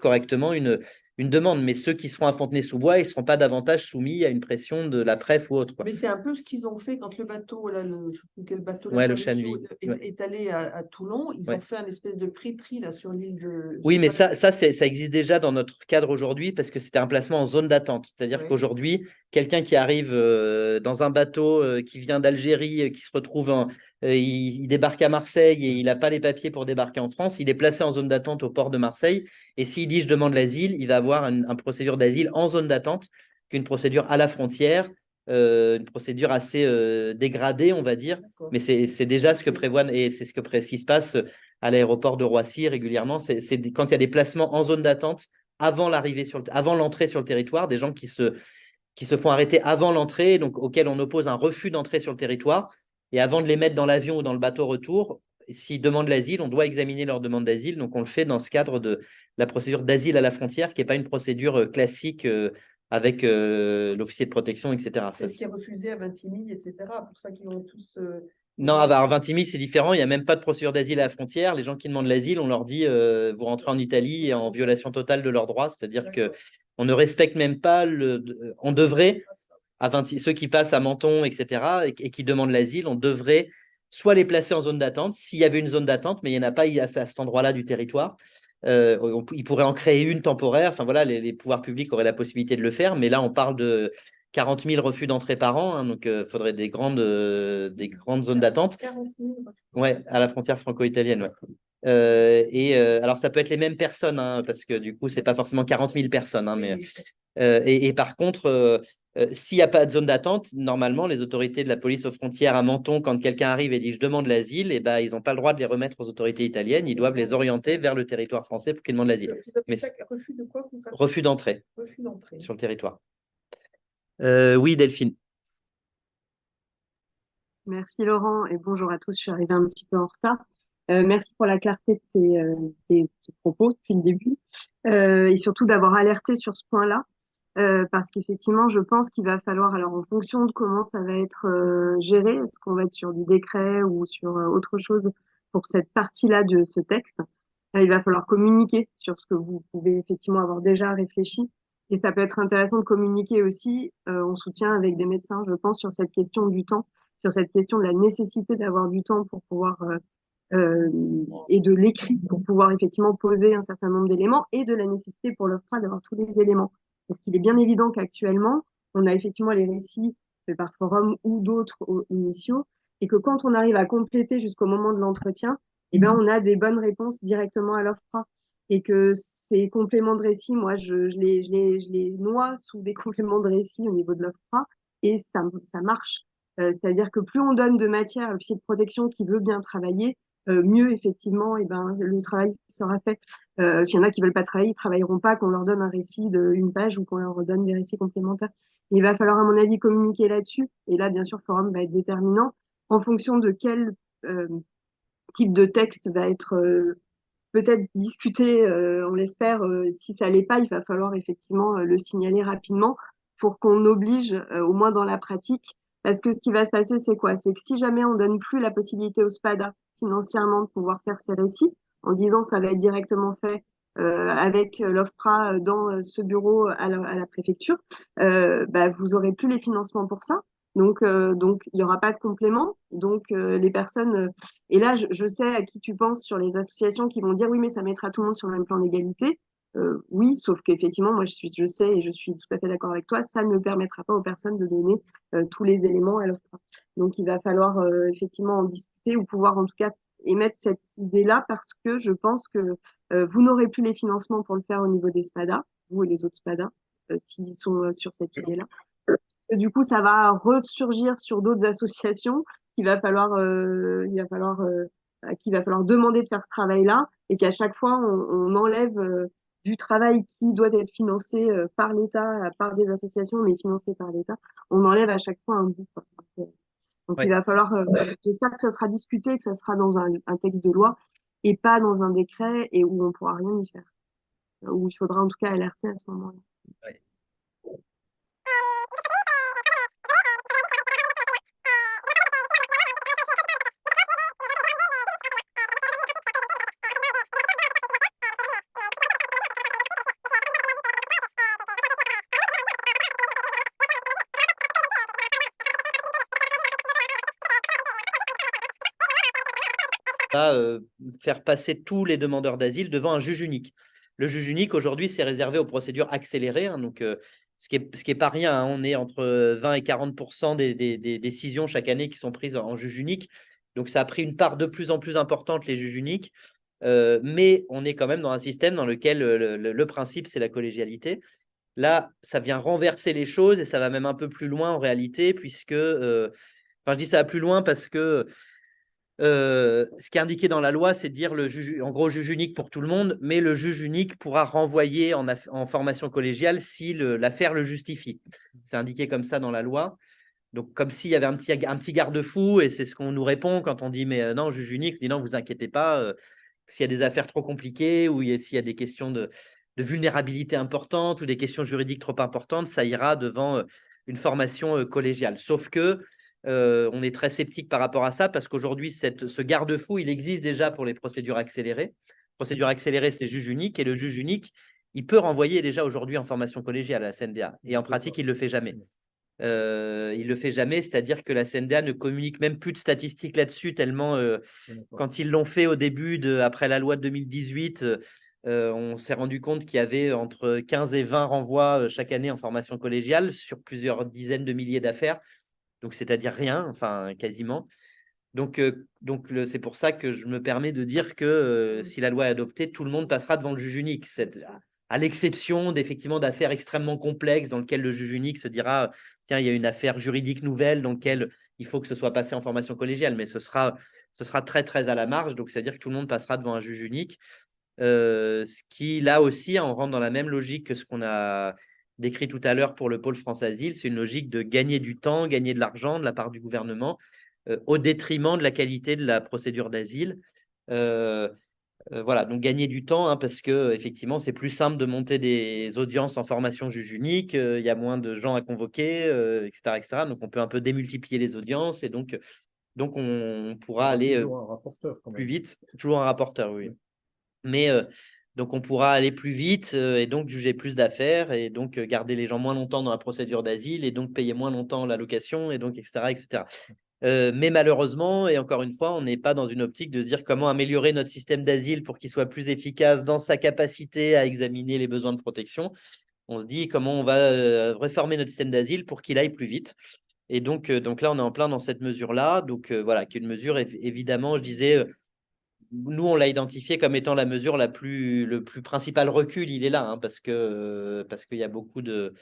correctement une demande. Mais ceux qui seront à Fontenay-sous-Bois, ils ne seront pas davantage soumis à une pression de la préf ou autre, quoi. Mais c'est un peu ce qu'ils ont fait quand le bateau, là, je ne sais plus quel bateau, le Chanui, est allé à Toulon. Ils ont fait un espèce de pré-tri là, sur l'île de. Oui, mais ça existe déjà dans notre cadre aujourd'hui parce que c'était un placement en zone d'attente. C'est-à-dire qu'aujourd'hui, quelqu'un qui arrive dans un bateau qui vient d'Algérie, qui se retrouve il débarque à Marseille et il n'a pas les papiers pour débarquer en France, il est placé en zone d'attente au port de Marseille. Et s'il dit je demande l'asile, il va avoir une procédure d'asile en zone d'attente qu'une procédure à la frontière une procédure assez dégradée, on va dire. D'accord. Mais c'est déjà ce que prévoit, et c'est ce qui se passe à l'aéroport de Roissy régulièrement. C'est quand il y a des placements en zone d'attente avant l'entrée sur le territoire, des gens qui se font arrêter avant l'entrée, donc auxquels on oppose un refus d'entrée sur le territoire. Et avant de les mettre dans l'avion ou dans le bateau retour, s'ils demandent l'asile, on doit examiner leur demande d'asile. Donc on le fait dans ce cadre de la procédure d'asile à la frontière, qui n'est pas une procédure classique avec l'officier de protection, etc. C'est ce qui est refusé à Vintimille, etc. Pour ça qu'ils ont tous. Non, à Vintimille, c'est différent. Il n'y a même pas de procédure d'asile à la frontière. Les gens qui demandent l'asile, on leur dit vous rentrez en Italie en violation totale de leurs droits. C'est-à-dire qu'on ne respecte même pas on devrait, ceux qui passent à Menton, etc., et qui demandent l'asile, on devrait soit les placer en zone d'attente, s'il y avait une zone d'attente, mais il n'y en a pas à cet endroit-là du territoire. Ils pourraient en créer une temporaire. Enfin voilà, les pouvoirs publics auraient la possibilité de le faire, mais là, on parle de 40 000 refus d'entrée par an, hein, donc il faudrait des grandes zones d'attente. 40 000. Ouais, à la frontière franco-italienne. Ouais. Alors, ça peut être les mêmes personnes, hein, parce que du coup, c'est pas forcément 40 000 personnes. Hein, mais, et par contre, s'il n'y a pas de zone d'attente, normalement, les autorités de la police aux frontières à Menton, quand quelqu'un arrive et dit je demande l'asile, eh ben, ils n'ont pas le droit de les remettre aux autorités italiennes. Ils doivent les orienter vers le territoire français pour qu'ils demandent l'asile. Mais Refus de quoi? Refus d'entrée Refus d'entrée. sur le territoire. Oui, Delphine. Merci Laurent et bonjour à tous. Je suis arrivée un petit peu en retard. Merci pour la clarté de tes propos depuis le début et surtout d'avoir alerté sur ce point-là parce qu'effectivement, je pense qu'il va falloir, alors en fonction de comment ça va être géré, est-ce qu'on va être sur du décret ou sur autre chose pour cette partie-là de ce texte, il va falloir communiquer sur ce que vous pouvez effectivement avoir déjà réfléchi. Et ça peut être intéressant de communiquer aussi, on soutient avec des médecins, je pense, sur cette question du temps, sur cette question de la nécessité d'avoir du temps pour pouvoir et de l'écrit pour pouvoir effectivement poser un certain nombre d'éléments et de la nécessité pour l'OFPRA d'avoir tous les éléments. Parce qu'il est bien évident qu'actuellement, on a effectivement les récits faits par Forum ou d'autres initiaux et que quand on arrive à compléter jusqu'au moment de l'entretien, eh ben, on a des bonnes réponses directement à l'OFPRA. Et que ces compléments de récit, moi, je les noie sous des compléments de récit au niveau de l'OFPRA et ça marche. C'est-à-dire que plus on donne de matière à l'officier de protection qui veut bien travailler, mieux effectivement, et ben le travail sera fait. S'il y en a qui veulent pas travailler, ils travailleront pas, qu'on leur donne un récit d'une page ou qu'on leur donne des récits complémentaires. Il va falloir, à mon avis, communiquer là-dessus. Et là, bien sûr, Forum va être déterminant en fonction de quel type de texte va être peut-être discuté, on l'espère. Si ça l'est pas, il va falloir effectivement le signaler rapidement pour qu'on oblige, au moins dans la pratique. Parce que ce qui va se passer, c'est quoi? C'est que si jamais on donne plus la possibilité au SPADA financièrement de pouvoir faire ses récits, en disant ça va être directement fait avec l'OFPRA dans ce bureau à la préfecture, bah, vous aurez plus les financements pour ça. Donc, il y aura pas de complément. Donc, les personnes. Et là, je sais à qui tu penses sur les associations qui vont dire oui, mais ça mettra tout le monde sur le même plan d'égalité. Oui, sauf qu'effectivement, moi, je sais et je suis tout à fait d'accord avec toi, ça ne permettra pas aux personnes de donner tous les éléments à l'OFPRA. Donc, il va falloir effectivement en discuter ou pouvoir en tout cas émettre cette idée-là parce que je pense que vous n'aurez plus les financements pour le faire au niveau des SPADA, vous et les autres SPADA, s'ils sont sur cette idée-là. Et du coup, ça va ressurgir sur d'autres associations qu'il va falloir, à qui il va falloir demander de faire ce travail-là et qu'à chaque fois, on enlève du travail qui doit être financé par l'État, par des associations, mais financé par l'État. On enlève à chaque fois un bout. Donc Ouais. il va falloir, j'espère que ça sera discuté, que ça sera dans un texte de loi et pas dans un décret et où on pourra rien y faire. Où il faudra en tout cas alerter à ce moment-là. Ouais. Faire passer tous les demandeurs d'asile devant un juge unique. Le juge unique, aujourd'hui, c'est réservé aux procédures accélérées. Hein, donc, ce qui est pas rien. Hein, on est entre 20 et 40% des décisions chaque année qui sont prises en juge unique. Donc, ça a pris une part de plus en plus importante, les juges uniques. Mais on est quand même dans un système dans lequel le principe, c'est la collégialité. Là, ça vient renverser les choses et ça va même un peu plus loin en réalité, puisque, enfin, je dis ça va plus loin parce que ce qui est indiqué dans la loi, c'est de dire le juge, en gros, juge unique pour tout le monde, mais le juge unique pourra renvoyer en formation collégiale si l'affaire le justifie. C'est indiqué comme ça dans la loi. Donc, comme s'il y avait un petit garde-fou, et c'est ce qu'on nous répond quand on dit, mais non, juge unique, on dit non, vous inquiétez pas, s'il y a des affaires trop compliquées ou s'il y a des questions de vulnérabilité importantes ou des questions juridiques trop importantes, ça ira devant une formation collégiale. Sauf que on est très sceptique par rapport à ça parce qu'aujourd'hui, ce garde-fou, il existe déjà pour les procédures accélérées. Procédure accélérée, c'est juge unique et le juge unique, il peut renvoyer déjà aujourd'hui en formation collégiale à la CNDA. Et en pratique, il ne le fait jamais. Il ne le fait jamais, c'est-à-dire que la CNDA ne communique même plus de statistiques là-dessus, tellement quand ils l'ont fait au début, après la loi de 2018, on s'est rendu compte qu'il y avait entre 15 et 20 renvois chaque année en formation collégiale sur plusieurs dizaines de milliers d'affaires. Donc, c'est-à-dire rien, enfin quasiment. Donc c'est pour ça que je me permets de dire que si la loi est adoptée, tout le monde passera devant le juge unique. À l'exception d'effectivement d'affaires extrêmement complexes dans lesquelles le juge unique se dira tiens, il y a une affaire juridique nouvelle dans laquelle il faut que ce soit passé en formation collégiale, mais ce sera très, très à la marge. Donc, c'est-à-dire que tout le monde passera devant un juge unique. Ce qui, là aussi, on rentre dans la même logique que ce qu'on a décrit tout à l'heure pour le pôle France Asile. C'est une logique de gagner du temps, gagner de l'argent de la part du gouvernement au détriment de la qualité de la procédure d'asile. Voilà, donc gagner du temps, hein, parce que effectivement, c'est plus simple de monter des audiences en formation juge unique, il y a moins de gens à convoquer, etc., etc. Donc, on peut un peu démultiplier les audiences et donc on pourra aller Toujours un rapporteur, quand plus même. vite. Toujours un rapporteur, oui. Mais donc, on pourra aller plus vite et donc juger plus d'affaires et donc garder les gens moins longtemps dans la procédure d'asile et donc payer moins longtemps l'allocation et donc, etc., etc. Mais malheureusement, et encore une fois, on n'est pas dans une optique de se dire comment améliorer notre système d'asile pour qu'il soit plus efficace dans sa capacité à examiner les besoins de protection. On se dit comment on va réformer notre système d'asile pour qu'il aille plus vite. Et donc là, on est en plein dans cette mesure-là. Donc voilà, qui est une mesure, évidemment, je disais, nous, on l'a identifié comme étant la mesure le plus principal recul, il est là, hein, parce qu'il y a beaucoup de.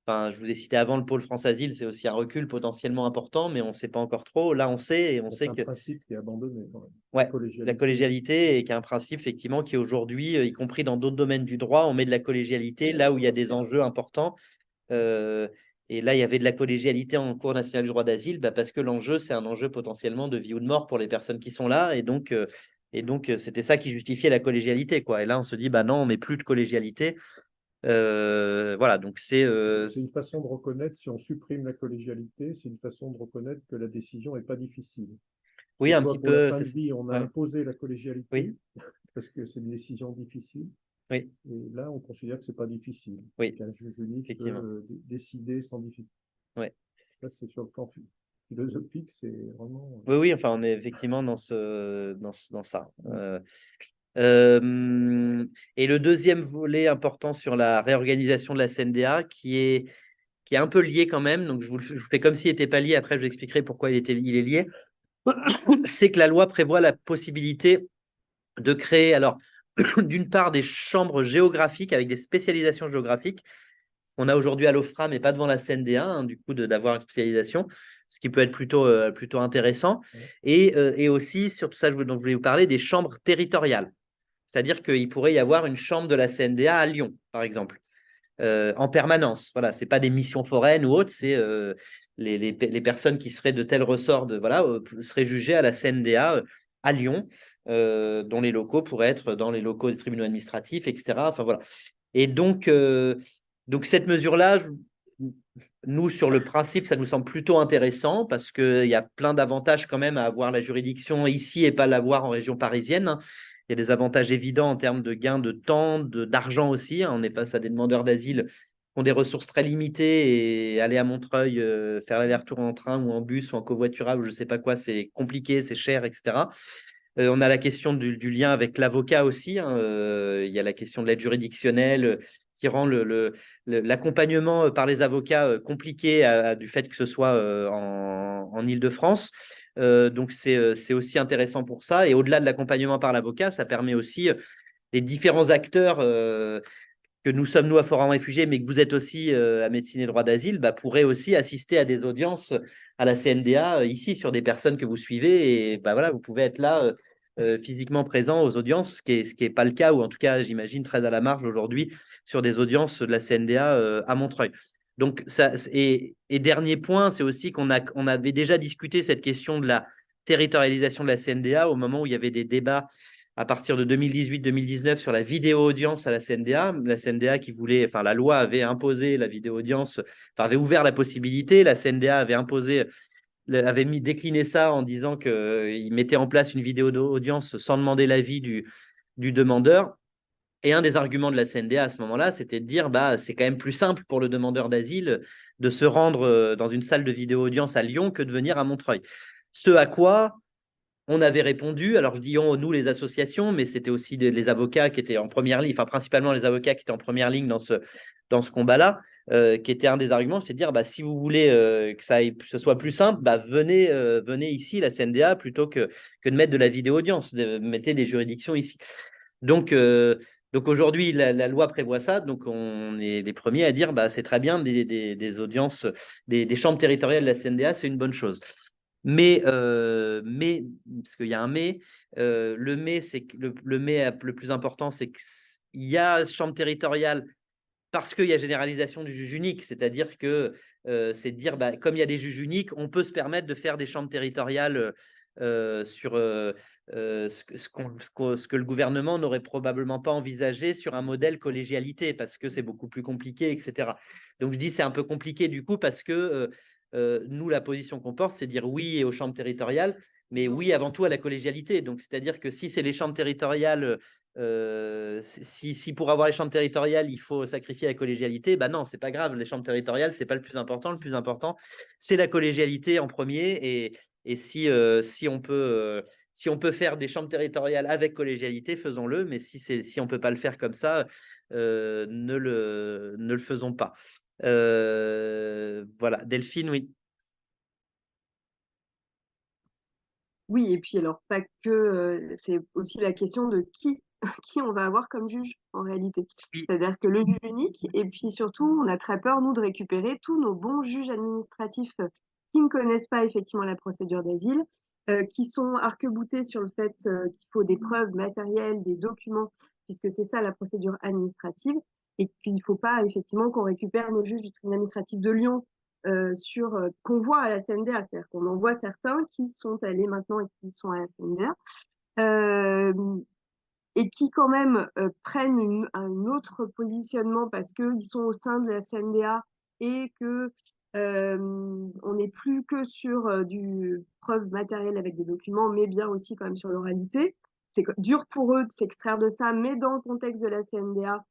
Enfin, je vous ai cité avant le pôle France Asile, c'est aussi un recul potentiellement important, mais on ne sait pas encore trop. Là, on sait et on sait C'est un que principe qui est abandonné, quand même. ouais, la collégialité est un principe effectivement qui aujourd'hui, y compris dans d'autres domaines du droit, on met de la collégialité là où il y a des enjeux importants. Et là, il y avait de la collégialité en cours national du droit d'asile, parce que l'enjeu, c'est un enjeu potentiellement de vie ou de mort pour les personnes qui sont là. Et donc, c'était ça qui justifiait la collégialité, quoi. Et là, on se dit, bah non, on met plus de collégialité. Voilà, donc c'est une façon de reconnaître, si on supprime la collégialité, c'est une façon de reconnaître que la décision n'est pas difficile. oui, un Soit petit pour la peu. fin de vie, on a ouais. imposé la collégialité Oui. parce que c'est une décision difficile. Oui. Et là, on considère que ce n'est pas difficile. Oui. Qu'un juge unique Effectivement. peut décider sans difficulté. Ouais. Là, c'est sur le plan philosophique, c'est vraiment. Oui, oui, enfin, on est effectivement dans ça. Et le deuxième volet important sur la réorganisation de la CNDA, qui est un peu lié quand même, donc je vous fais comme s'il n'était pas lié, après je vous expliquerai pourquoi il est lié, c'est que la loi prévoit la possibilité de créer, alors, d'une part, des chambres géographiques avec des spécialisations géographiques. On a aujourd'hui à l'OFPRA, mais pas devant la CNDA, hein, du coup, d'avoir une spécialisation, ce qui peut être plutôt intéressant. Et aussi, sur tout ça dont je voulais vous parler, des chambres territoriales. C'est-à-dire qu'il pourrait y avoir une chambre de la CNDA à Lyon, par exemple, en permanence. Voilà, ce n'est pas des missions foraines ou autres, c'est les personnes qui seraient de tel ressort seraient jugées à la CNDA à Lyon, dont les locaux pourraient être dans les locaux des tribunaux administratifs, etc. Enfin, voilà. Et donc cette mesure-là, nous, sur le principe, ça nous semble plutôt intéressant parce qu'il y a plein d'avantages quand même à avoir la juridiction ici et pas l'avoir en région parisienne, hein. Il y a des avantages évidents en termes de gains de temps, d'argent aussi, hein. On est face à des demandeurs d'asile qui ont des ressources très limitées et aller à Montreuil, faire l'aller-retour en train ou en bus ou en covoiturage ou je ne sais pas quoi, c'est compliqué, c'est cher, etc. On a la question du lien avec l'avocat aussi, hein. Il y a la question de l'aide juridictionnelle qui rend l'accompagnement par les avocats compliqué du fait que ce soit en Île-de-France. Donc, c'est aussi intéressant pour ça. Et au-delà de l'accompagnement par l'avocat, ça permet aussi les différents acteurs que nous sommes, nous, à Forum Réfugiés, mais que vous êtes aussi à Médecine et Droit d'Asile, pourraient aussi assister à des audiences à la CNDA ici, sur des personnes que vous suivez. Et voilà, vous pouvez être là physiquement présent aux audiences, ce qui est pas le cas, ou en tout cas, j'imagine, très à la marge aujourd'hui, sur des audiences de la CNDA à Montreuil. Donc, et dernier point, c'est aussi on avait déjà discuté cette question de la territorialisation de la CNDA au moment où il y avait des débats à partir de 2018-2019 sur la vidéo-audience à la CNDA. La CNDA qui voulait, enfin, la loi avait imposé la vidéo-audience, enfin, avait ouvert la possibilité. La CNDA avait imposé, avait décliné ça en disant qu'il mettait en place une vidéo-audience sans demander l'avis du demandeur. Et un des arguments de la CNDA à ce moment-là, c'était de dire c'est quand même plus simple pour le demandeur d'asile de se rendre dans une salle de vidéo-audience à Lyon que de venir à Montreuil. Ce à quoi on avait répondu, alors je dis nous les associations, mais c'était aussi les avocats qui étaient en première ligne, enfin principalement les avocats qui étaient en première ligne dans ce combat-là, qui était un des arguments, c'est de dire si vous voulez que ce soit plus simple, venez ici, la CNDA, plutôt que de mettre de la vidéo-audience, mettez des juridictions ici. Donc aujourd'hui, la loi prévoit ça, donc on est les premiers à dire c'est très bien des audiences, des chambres territoriales de la CNDA, c'est une bonne chose. Mais, parce qu'il y a un mais, le mais, c'est que le mais le plus important, c'est qu'il y a chambre territoriale parce qu'il y a généralisation du juge unique, c'est-à-dire que c'est de dire, comme il y a des juges uniques, on peut se permettre de faire des chambres territoriales sur ce que le gouvernement n'aurait probablement pas envisagé sur un modèle collégialité, parce que c'est beaucoup plus compliqué, etc. Donc je dis c'est un peu compliqué du coup, parce que nous, la position qu'on porte, c'est dire oui aux chambres territoriales, mais oui avant tout à la collégialité. Donc c'est-à-dire que si c'est les chambres territoriales, si pour avoir les chambres territoriales, il faut sacrifier la collégialité, non, c'est pas grave. Les chambres territoriales, c'est pas le plus important. Le plus important, c'est la collégialité en premier. Et si on peut faire des chambres territoriales avec collégialité, faisons-le. Mais si on peut pas le faire comme ça, ne le faisons pas. Voilà, Delphine, oui. Oui, et puis alors pas que, c'est aussi la question de qui on va avoir comme juge en réalité. Oui. C'est-à-dire que le juge unique, et puis surtout, on a très peur, nous, de récupérer tous nos bons juges administratifs qui ne connaissent pas effectivement la procédure d'asile, qui sont arc-boutés sur le fait qu'il faut des preuves matérielles, des documents, puisque c'est ça la procédure administrative, et qu'il ne faut pas effectivement qu'on récupère nos juges du tribunal administratif de Lyon sur convoi à la CNDA, c'est-à-dire qu'on en voit certains qui sont allés maintenant et qui sont à la CNDA, et qui quand même prennent un autre positionnement parce qu'ils sont au sein de la CNDA et que on n'est plus que sur du preuve matérielle avec des documents, mais bien aussi quand même sur l'oralité. C'est dur pour eux de s'extraire de ça, mais dans le contexte de la CNDA,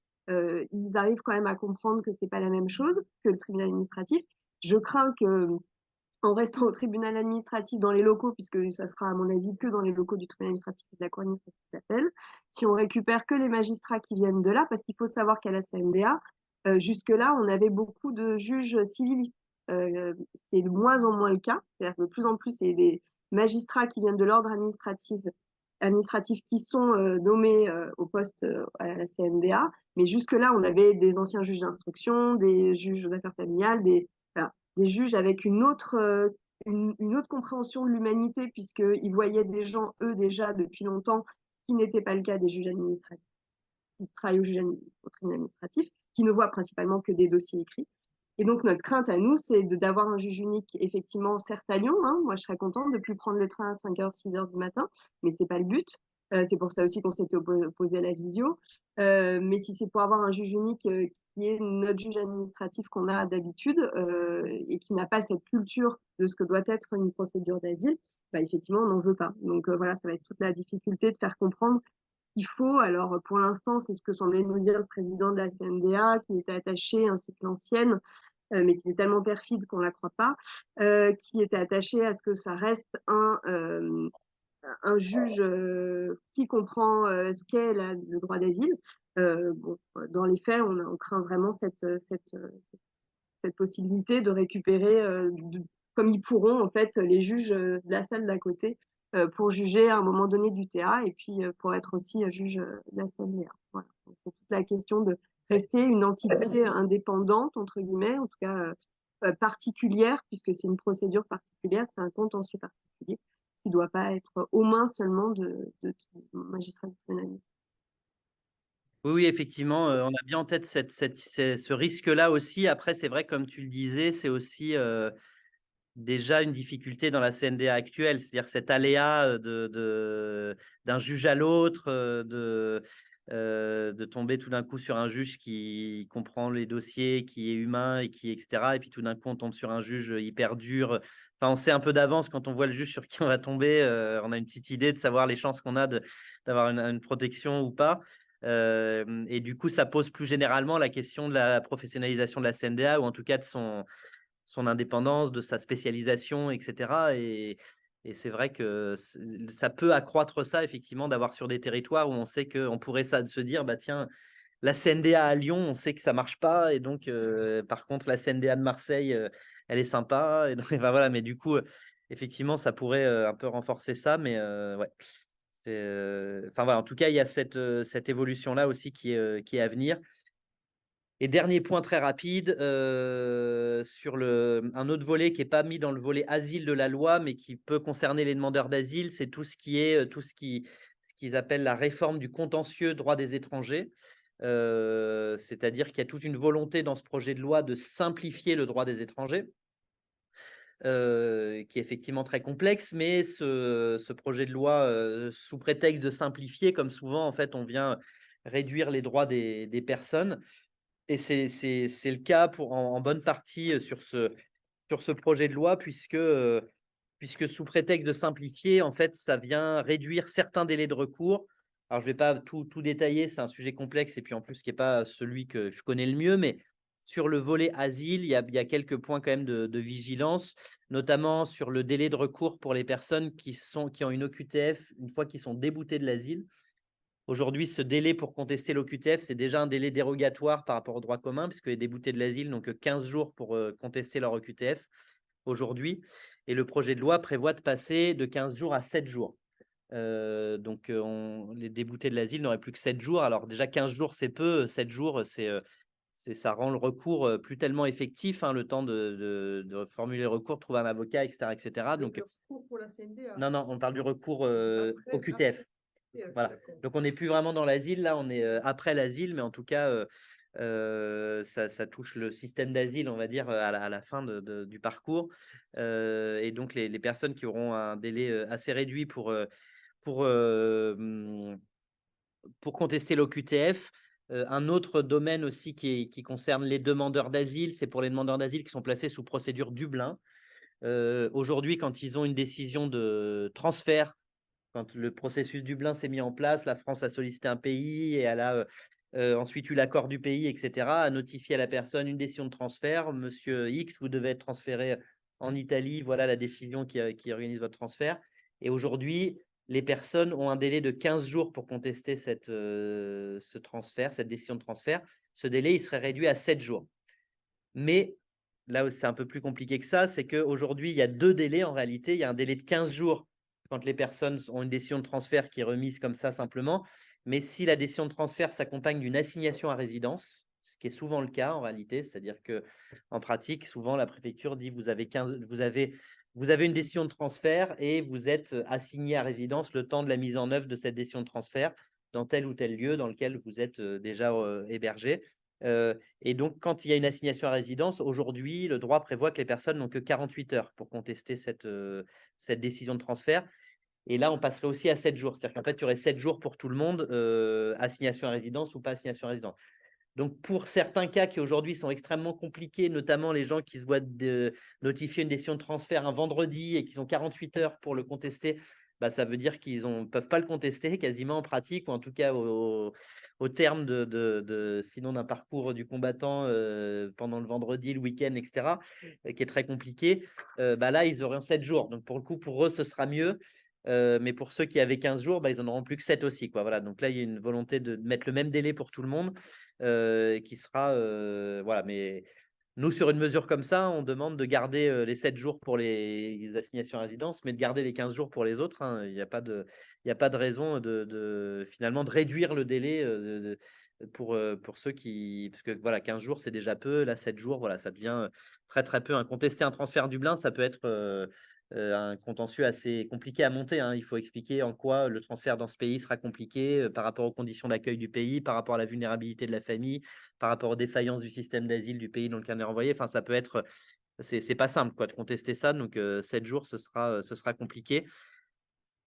ils arrivent quand même à comprendre que c'est pas la même chose que le tribunal administratif. Je crains que, en restant au tribunal administratif dans les locaux, puisque ça sera à mon avis que dans les locaux du tribunal administratif et de la cour administrative d'appel, si on récupère que les magistrats qui viennent de là, parce qu'il faut savoir qu'à la CNDA, jusque-là, on avait beaucoup de juges civilistes. C'est de moins en moins le cas, c'est-à-dire que de plus en plus, c'est des magistrats qui viennent de l'ordre administratifs qui sont nommés au poste à la CNDA, mais jusque-là, on avait des anciens juges d'instruction, des juges aux affaires familiales, des juges avec une autre compréhension de l'humanité, puisqu'ils voyaient des gens, eux, déjà depuis longtemps, ce qui n'était pas le cas des juges administratifs, qui travaillent au tribunal administratif, qui ne voient principalement que des dossiers écrits. Et donc, notre crainte à nous, c'est d'avoir un juge unique, effectivement, certes à Lyon. Moi, je serais contente de ne plus prendre le train à 5h, 6h du matin, mais ce n'est pas le but. C'est pour ça aussi qu'on s'était opposé à la visio. Mais si c'est pour avoir un juge unique qui est notre juge administratif qu'on a d'habitude et qui n'a pas cette culture de ce que doit être une procédure d'asile, effectivement, on n'en veut pas. Donc voilà, ça va être toute la difficulté de faire comprendre qu'il faut, alors pour l'instant, c'est ce que semblait nous dire le président de la CNDA, qui était attaché, ainsi que l'ancienne, mais qui est tellement perfide qu'on ne la croit pas, qui était attaché à ce que ça reste un juge qui comprend ce qu'est le droit d'asile. Dans les faits, on craint vraiment cette possibilité de récupérer, comme ils pourront, en fait, les juges de la salle d'à côté pour juger à un moment donné du TA et puis pour être aussi juge de la CNDA. Voilà. C'est toute la question de rester une entité indépendante, entre guillemets, en tout cas particulière, puisque c'est une procédure particulière, c'est un contentieux particulier, qui ne doit pas être aux mains seulement de magistrats de tribunalistes. Oui, oui, effectivement, on a bien en tête ce risque-là aussi. Après, c'est vrai, comme tu le disais, c'est aussi déjà une difficulté dans la CNDA actuelle, c'est-à-dire cet aléa d'un juge à l'autre, de tomber tout d'un coup sur un juge qui comprend les dossiers, qui est humain et qui, etc. Et puis tout d'un coup, on tombe sur un juge hyper dur. Enfin, on sait un peu d'avance quand on voit le juge sur qui on va tomber. On a une petite idée de savoir les chances qu'on a d'avoir une protection ou pas. Et du coup, ça pose plus généralement la question de la professionnalisation de la CNDA, ou en tout cas de son indépendance, de sa spécialisation, etc. Et c'est vrai que ça peut accroître ça, effectivement, d'avoir sur des territoires où on sait qu'on pourrait se dire, bah tiens, la CNDA à Lyon, on sait que ça marche pas, et donc par contre la CNDA de Marseille, elle est sympa, et donc, ben, voilà. Mais du coup, effectivement, ça pourrait un peu renforcer ça, mais ouais. Enfin voilà, en tout cas, il y a cette évolution-là aussi qui est à venir. Et dernier point très rapide, sur un autre volet qui n'est pas mis dans le volet asile de la loi, mais qui peut concerner les demandeurs d'asile, c'est tout ce qu'ils appellent la réforme du contentieux droit des étrangers. C'est-à-dire qu'il y a toute une volonté dans ce projet de loi de simplifier le droit des étrangers, qui est effectivement très complexe, mais ce projet de loi, sous prétexte de simplifier, comme souvent, en fait, on vient réduire les droits des personnes. Et c'est le cas en bonne partie sur ce projet de loi, puisque sous prétexte de simplifier, en fait, ça vient réduire certains délais de recours. Alors, je ne vais pas tout détailler, c'est un sujet complexe, et puis en plus, qui n'est pas celui que je connais le mieux, mais sur le volet asile, il y a quelques points quand même de vigilance, notamment sur le délai de recours pour les personnes qui ont une OQTF une fois qu'ils sont déboutés de l'asile. Aujourd'hui, ce délai pour contester l'OQTF, c'est déjà un délai dérogatoire par rapport au droit commun, puisque les déboutés de l'asile n'ont que 15 jours pour contester leur OQTF aujourd'hui. Et le projet de loi prévoit de passer de 15 jours à 7 jours. Donc, les déboutés de l'asile n'auraient plus que 7 jours. Alors déjà, 15 jours, c'est peu. 7 jours, ça rend le recours plus tellement effectif, hein, le temps de formuler le recours, trouver un avocat, etc. etc. Donc, Le recours pour la CNDA. non, on parle du recours Après, OQTF. Voilà. d'accord. Donc, on n'est plus vraiment dans l'asile. Là, on est après l'asile, mais en tout cas, ça touche le système d'asile, on va dire, à la fin du parcours. Et donc, les personnes qui auront un délai assez réduit pour contester l'OQTF. Un autre domaine aussi qui concerne les demandeurs d'asile, c'est pour les demandeurs d'asile qui sont placés sous procédure Dublin. Aujourd'hui, quand ils ont une décision de transfert, quand le processus Dublin s'est mis en place, la France a sollicité un pays et elle a ensuite eu l'accord du pays, etc., a notifié à la personne une décision de transfert. Monsieur X, vous devez être transféré en Italie. Voilà la décision qui organise votre transfert. Et aujourd'hui, les personnes ont un délai de 15 jours pour contester ce transfert, cette décision de transfert. Ce délai, il serait réduit à 7 jours. Mais là où c'est un peu plus compliqué que ça, c'est qu'aujourd'hui, il y a deux délais en réalité. Il y a un délai de 15 jours quand les personnes ont une décision de transfert qui est remise comme ça simplement. Mais si la décision de transfert s'accompagne d'une assignation à résidence, ce qui est souvent le cas en réalité, c'est-à-dire qu'en pratique, souvent la préfecture dit vous avez une décision de transfert et vous êtes assigné à résidence le temps de la mise en œuvre de cette décision de transfert dans tel ou tel lieu dans lequel vous êtes déjà hébergé. Et donc, quand il y a une assignation à résidence, aujourd'hui, le droit prévoit que les personnes n'ont que 48 heures pour contester cette décision de transfert. Et là, on passerait aussi à 7 jours. C'est-à-dire qu'en fait, il y aurait 7 jours pour tout le monde, assignation à résidence ou pas assignation à résidence. Donc, pour certains cas qui aujourd'hui sont extrêmement compliqués, notamment les gens qui se voient notifier une décision de transfert un vendredi et qui ont 48 heures pour le contester, bah, ça veut dire qu'ils ne peuvent pas le contester quasiment en pratique, ou en tout cas au terme sinon d'un parcours du combattant pendant le vendredi, le week-end, etc., qui est très compliqué. Bah là, ils auront 7 jours. Donc, pour le coup, pour eux, ce sera mieux. Mais pour ceux qui avaient 15 jours, bah, ils n'en auront plus que 7 aussi, quoi. Voilà. Donc là, il y a une volonté de mettre le même délai pour tout le monde, qui sera… voilà. Mais nous, sur une mesure comme ça, on demande de garder les 7 jours pour les assignations à résidence, mais de garder les 15 jours pour les autres, hein. Il n'y a pas de raison finalement de réduire le délai pour ceux qui… Parce que voilà, 15 jours, c'est déjà peu. Là, 7 jours, voilà, ça devient très, très peu. Contester un transfert Dublin, ça peut être un contentieux assez compliqué à monter. Il faut expliquer en quoi le transfert dans ce pays sera compliqué par rapport aux conditions d'accueil du pays, par rapport à la vulnérabilité de la famille, par rapport aux défaillances du système d'asile du pays dans lequel on est renvoyé. Enfin, ça peut être… C'est pas simple quoi, de contester ça. Donc, 7 jours, ce sera compliqué.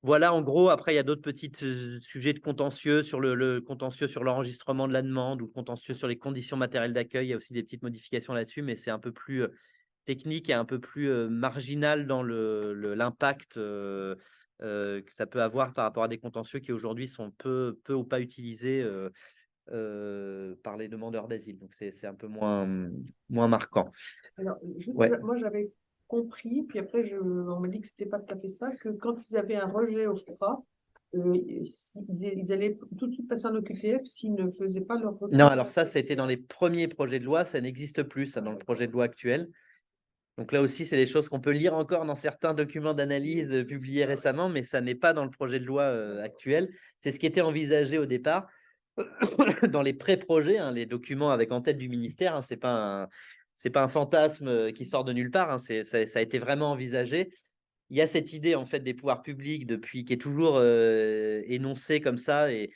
Voilà, en gros, après, il y a d'autres petits sujets de contentieux sur le contentieux sur l'enregistrement de la demande ou le contentieux sur les conditions matérielles d'accueil. Il y a aussi des petites modifications là-dessus, mais c'est un peu plus technique et un peu plus marginal dans l'impact que ça peut avoir par rapport à des contentieux qui aujourd'hui sont peu ou pas utilisés par les demandeurs d'asile. Donc, c'est un peu moins marquant. Alors, juste, Ouais. moi, j'avais compris, puis après, on m'a dit que c'était pas tout à fait ça, que quand ils avaient un rejet au FRA, ils allaient tout de suite passer en OQTF s'ils ne faisaient pas leur recours. Non, alors ça a été dans les premiers projets de loi, ça n'existe plus, ça, dans le projet de loi actuel. Donc là aussi, c'est des choses qu'on peut lire encore dans certains documents d'analyse publiés récemment, mais ça n'est pas dans le projet de loi actuel. C'est ce qui était envisagé au départ dans les pré-projets, les documents avec en tête du ministère. C'est pas un fantasme qui sort de nulle part. Ça a été vraiment envisagé. Il y a cette idée en fait des pouvoirs publics qui est toujours énoncée comme ça et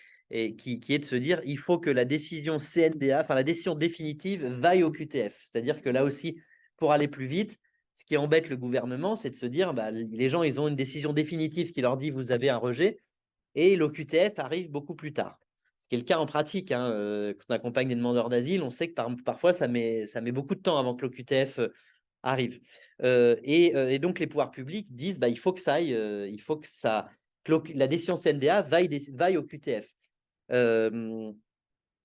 qui est de se dire il faut que la décision CNDA, enfin la décision définitive, vaille au QTF. C'est-à-dire que là aussi, pour aller plus vite, ce qui embête le gouvernement, c'est de se dire les gens, ils ont une décision définitive qui leur dit vous avez un rejet et l'OQTF arrive beaucoup plus tard. Ce qui est le cas en pratique. Quand on accompagne des demandeurs d'asile, on sait que parfois ça met beaucoup de temps avant que l'OQTF arrive. Et donc les pouvoirs publics disent il faut que ça aille, que la décision CNDA vaille au QTF.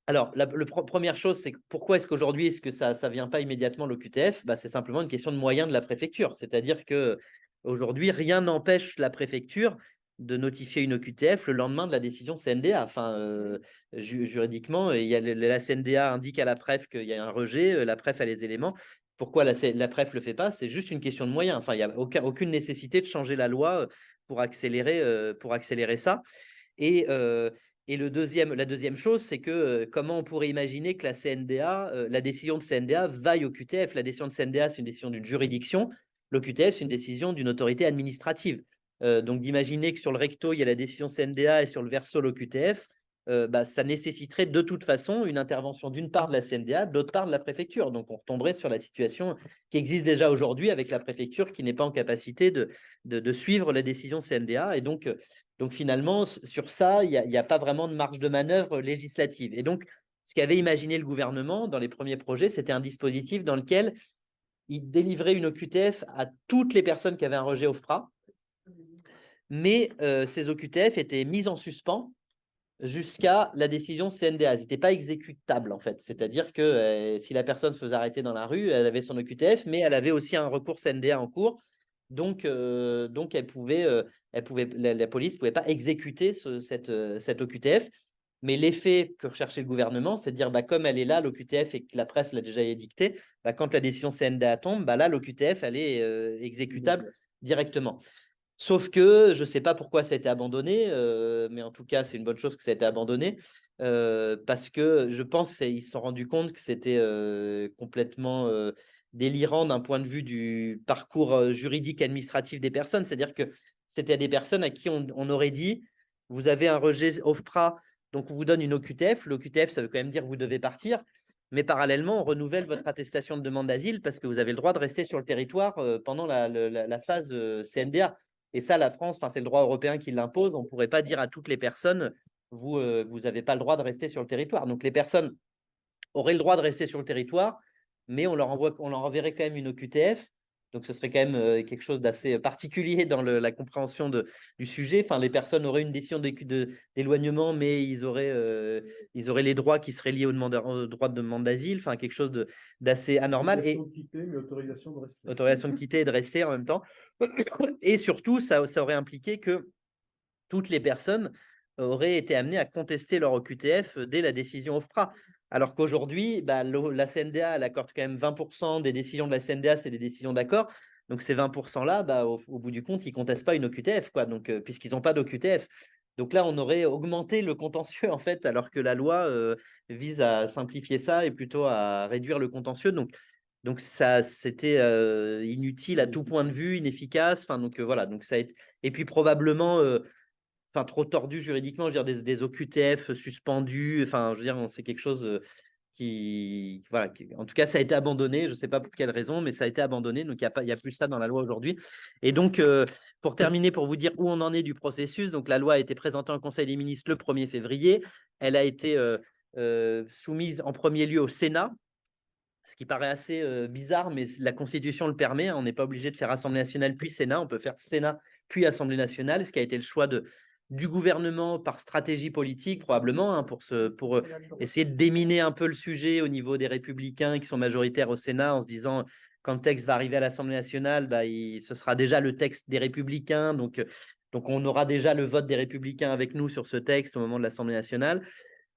Alors, la première chose, c'est pourquoi est-ce que ça ne vient pas immédiatement l'OQTF? C'est simplement une question de moyens de la préfecture. C'est-à-dire qu'aujourd'hui, rien n'empêche la préfecture de notifier une OQTF le lendemain de la décision CNDA. Enfin, juridiquement, la CNDA indique à la préf qu'il y a un rejet, la préf a les éléments. Pourquoi la préf ne le fait pas? C'est juste une question de moyens. Enfin, il n'y a aucune nécessité de changer la loi pour accélérer ça. Et la deuxième chose, c'est que comment on pourrait imaginer que la décision de CNDA vaille au QTF? La décision de CNDA, c'est une décision d'une juridiction. L'OQTF, c'est une décision d'une autorité administrative. Donc, d'imaginer que sur le recto, il y a la décision CNDA et sur le verso, l'OQTF, ça nécessiterait de toute façon une intervention d'une part de la CNDA, d'autre part de la préfecture. Donc, on retomberait sur la situation qui existe déjà aujourd'hui avec la préfecture qui n'est pas en capacité de suivre la décision CNDA. Et donc finalement, sur ça, il n'y a pas vraiment de marge de manœuvre législative. Et donc, ce qu'avait imaginé le gouvernement dans les premiers projets, c'était un dispositif dans lequel il délivrait une OQTF à toutes les personnes qui avaient un rejet OFPRA, mais ces OQTF étaient mises en suspens jusqu'à la décision CNDA. Ils n'étaient pas exécutables, en fait. C'est-à-dire que si la personne se faisait arrêter dans la rue, elle avait son OQTF, mais elle avait aussi un recours CNDA en cours. Donc la police ne pouvait pas exécuter cette OQTF. Mais l'effet que recherchait le gouvernement, c'est de dire comme elle est là, l'OQTF, et que la presse l'a déjà édictée, quand la décision CNDA tombe, là, l'OQTF, elle est exécutable directement. Sauf que je ne sais pas pourquoi ça a été abandonné, mais en tout cas, c'est une bonne chose que ça a été abandonné, parce que je pense qu'ils se sont rendus compte que c'était complètement délirant d'un point de vue du parcours juridique administratif des personnes. C'est-à-dire que c'était des personnes à qui on aurait dit, vous avez un rejet OFPRA, donc on vous donne une OQTF. L'OQTF, ça veut quand même dire que vous devez partir. Mais parallèlement, on renouvelle votre attestation de demande d'asile parce que vous avez le droit de rester sur le territoire pendant la phase CNDA. Et ça, la France, c'est le droit européen qui l'impose. On ne pourrait pas dire à toutes les personnes, vous n'avez pas le droit de rester sur le territoire. Donc, les personnes auraient le droit de rester sur le territoire, mais on leur enverrait quand même une OQTF. Donc, ce serait quand même quelque chose d'assez particulier dans la compréhension du sujet. Enfin, les personnes auraient une décision d'éloignement, mais ils auraient les droits qui seraient liés au droit de demande d'asile. Enfin, quelque chose d'assez anormal. Autorisation de quitter, mais autorisation de rester. Autorisation de quitter et de rester en même temps. Et surtout, ça aurait impliqué que toutes les personnes auraient été amenées à contester leur OQTF dès la décision OFPRA. Alors qu'aujourd'hui, la CNDA, elle accorde quand même 20% des décisions de la CNDA, c'est des décisions d'accord. Donc ces 20%-là, au bout du compte, ils ne contestent pas une OQTF, quoi. Donc, puisqu'ils n'ont pas d'OQTF. Donc là, on aurait augmenté le contentieux, en fait, alors que la loi vise à simplifier ça et plutôt à réduire le contentieux. Donc ça, c'était inutile à tout point de vue, inefficace. Enfin, donc voilà. Donc ça a été... Et puis probablement, enfin, trop tordu juridiquement, je veux dire, des OQTF suspendus. Enfin, je veux dire, c'est quelque chose voilà, en tout cas, ça a été abandonné. Je ne sais pas pour quelle raison, mais ça a été abandonné. Donc, il y a plus ça dans la loi aujourd'hui. Et donc, pour terminer, pour vous dire où on en est du processus, donc la loi a été présentée en Conseil des ministres le 1er février. Elle a été soumise en premier lieu au Sénat, ce qui paraît assez bizarre, mais la Constitution le permet. On n'est pas obligé de faire Assemblée nationale puis Sénat. On peut faire Sénat puis Assemblée nationale, ce qui a été le choix du gouvernement par stratégie politique, probablement, hein, pour essayer de déminer un peu le sujet au niveau des républicains qui sont majoritaires au Sénat, en se disant, quand le texte va arriver à l'Assemblée nationale, bah, ce sera déjà le texte des républicains. Donc, on aura déjà le vote des républicains avec nous sur ce texte au moment de l'Assemblée nationale.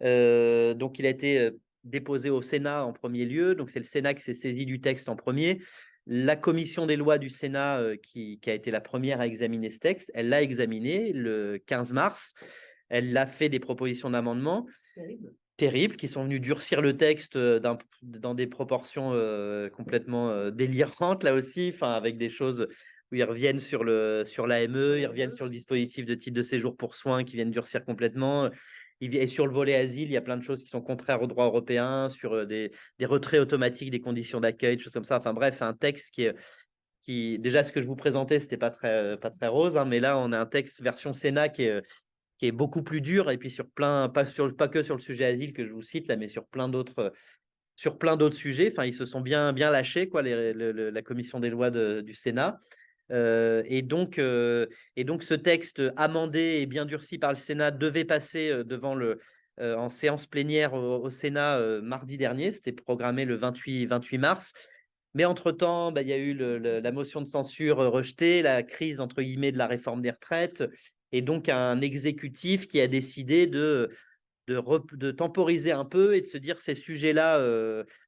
Donc, il a été déposé au Sénat en premier lieu. Donc, c'est le Sénat qui s'est saisi du texte en premier. La commission des lois du Sénat, qui a été la première à examiner ce texte, elle l'a examiné le 15 mars. Elle a fait des propositions d'amendement terribles qui sont venues durcir le texte dans des proportions complètement délirantes, là aussi, avec des choses où ils reviennent sur l'AME, ils reviennent sur le dispositif de titre de séjour pour soins qui viennent durcir complètement. Et sur le volet asile, il y a plein de choses qui sont contraires au droit européen, sur des retraits automatiques des conditions d'accueil, des choses comme ça. Enfin bref, un texte déjà, ce que je vous présentais, c'était pas très rose, hein, mais là, on a un texte version Sénat qui est beaucoup plus dur, et puis pas que sur le sujet asile que je vous cite là, mais sur plein d'autres sujets. Enfin, ils se sont bien lâchés, quoi, la commission des lois du Sénat. Et donc, ce texte amendé et bien durci par le Sénat devait passer en séance plénière au Sénat mardi dernier. C'était programmé le 28 mars. Mais entre-temps, il y a eu la motion de censure rejetée, la crise entre guillemets de la réforme des retraites, et donc un exécutif qui a décidé de temporiser un peu et de se dire ces sujets-là.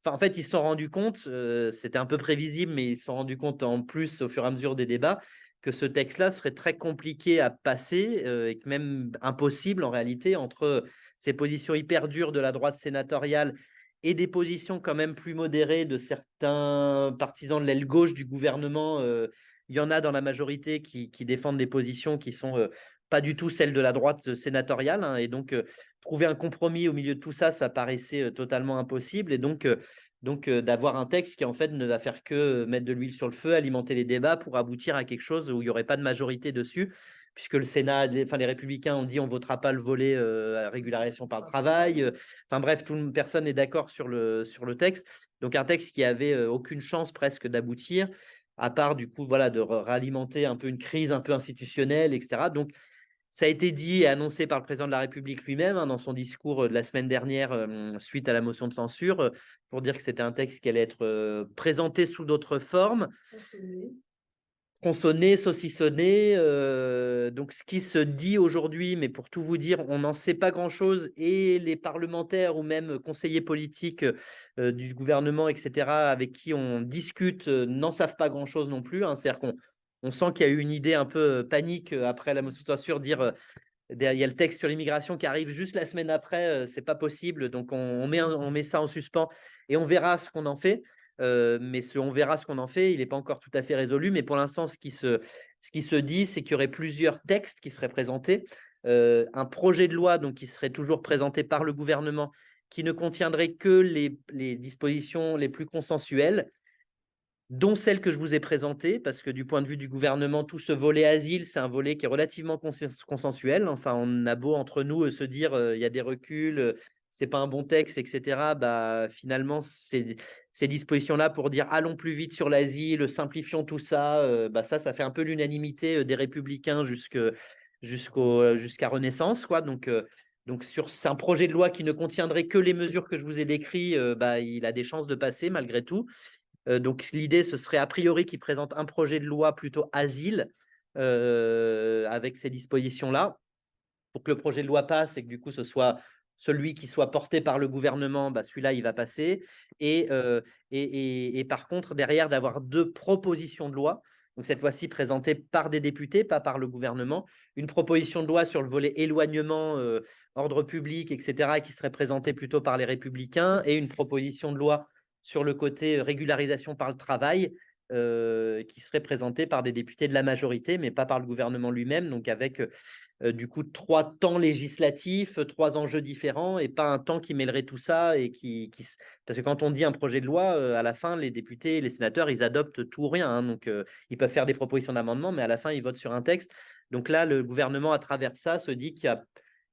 En fait, ils se sont rendus compte, c'était un peu prévisible, mais ils se sont rendus compte en plus au fur et à mesure des débats que ce texte-là serait très compliqué à passer et que même impossible en réalité entre ces positions hyper dures de la droite sénatoriale et des positions quand même plus modérées de certains partisans de l'aile gauche du gouvernement. Il y en a dans la majorité qui défendent des positions qui sont pas du tout celles de la droite sénatoriale, hein, et donc trouver un compromis au milieu de tout ça, ça paraissait totalement impossible. Et donc d'avoir un texte qui en fait ne va faire que mettre de l'huile sur le feu, alimenter les débats pour aboutir à quelque chose où il n'y aurait pas de majorité dessus, puisque le Sénat, les Républicains ont dit on ne votera pas le volet régularisation par le travail. Enfin bref, personne n'est d'accord sur le texte. Donc un texte qui avait aucune chance presque d'aboutir, à part du coup voilà, de réalimenter un peu une crise un peu institutionnelle, etc. Donc ça a été dit et annoncé par le président de la République lui-même, hein, dans son discours de la semaine dernière suite à la motion de censure, pour dire que c'était un texte qui allait être présenté sous d'autres formes, consonné, saucissonné. Donc ce qui se dit aujourd'hui, mais pour tout vous dire, on n'en sait pas grand-chose, et les parlementaires ou même conseillers politiques du gouvernement, etc., avec qui on discute, n'en savent pas grand-chose non plus, hein. C'est-à-dire qu'on sent qu'il y a eu une idée un peu panique après la motion de censure, dire il y a le texte sur l'immigration qui arrive juste la semaine après, c'est pas possible, donc on met ça en suspens et on verra ce qu'on en fait. Mais on verra ce qu'on en fait, il n'est pas encore tout à fait résolu, mais pour l'instant, ce qui se dit, c'est qu'il y aurait plusieurs textes qui seraient présentés. Un projet de loi donc, qui serait toujours présenté par le gouvernement, qui ne contiendrait que les dispositions les plus consensuelles, dont celle que je vous ai présentée, parce que du point de vue du gouvernement, tout ce volet asile, c'est un volet qui est relativement consensuel. Enfin, on a beau entre nous se dire il y a des reculs, c'est pas un bon texte, etc. Bah, finalement, ces dispositions-là pour dire allons plus vite sur l'asile, simplifions tout ça, ça fait un peu l'unanimité des Républicains jusqu'à Renaissance, quoi. Donc c'est un projet de loi qui ne contiendrait que les mesures que je vous ai décrites, il a des chances de passer malgré tout. Donc l'idée, ce serait a priori qu'il présente un projet de loi plutôt asile avec ces dispositions-là, pour que le projet de loi passe et que du coup ce soit celui qui soit porté par le gouvernement, celui-là il va passer. Et par contre derrière d'avoir deux propositions de loi donc cette fois-ci présentée par des députés, pas par le gouvernement, une proposition de loi sur le volet éloignement, ordre public, etc., qui serait présentée plutôt par les Républicains, et une proposition de loi sur le côté régularisation par le travail, qui serait présentée par des députés de la majorité, mais pas par le gouvernement lui-même, donc avec du coup 3 temps législatifs, 3 enjeux différents, et pas un temps qui mêlerait tout ça. Parce que quand on dit un projet de loi, à la fin, les députés et les sénateurs, ils adoptent tout ou rien, hein, donc ils peuvent faire des propositions d'amendement, mais à la fin, ils votent sur un texte. Donc là, le gouvernement, à travers ça, se dit qu'il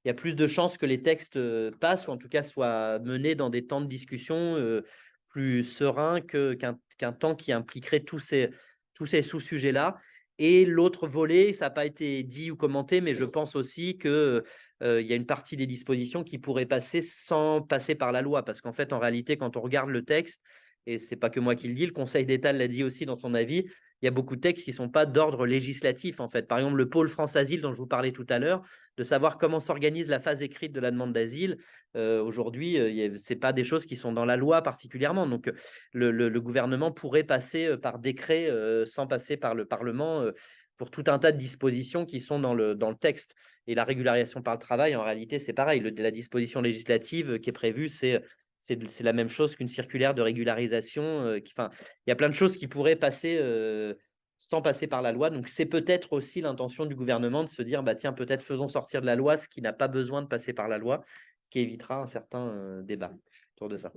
y a plus de chances que les textes passent, ou en tout cas soient menés dans des temps de discussion plus sereins qu'un temps qui impliquerait tous ces sous-sujets-là. Et l'autre volet, ça n'a pas été dit ou commenté, mais je pense aussi qu'il y a une partie des dispositions qui pourraient passer sans passer par la loi. Parce qu'en fait, en réalité, quand on regarde le texte, et ce n'est pas que moi qui le dis, le Conseil d'État l'a dit aussi dans son avis, il y a beaucoup de textes qui ne sont pas d'ordre législatif, en fait. Par exemple, le pôle France Asile dont je vous parlais tout à l'heure, de savoir comment s'organise la phase écrite de la demande d'asile, aujourd'hui, ce n'est pas des choses qui sont dans la loi particulièrement. Donc, le gouvernement pourrait passer par décret sans passer par le Parlement pour tout un tas de dispositions qui sont dans le texte. Et la régularisation par le travail, en réalité, c'est pareil. La disposition législative qui est prévue, c'est la même chose qu'une circulaire de régularisation. Il y a plein de choses qui pourraient passer sans passer par la loi. Donc, c'est peut-être aussi l'intention du gouvernement de se dire, bah, tiens, peut-être faisons sortir de la loi ce qui n'a pas besoin de passer par la loi, ce qui évitera un certain débat autour de ça.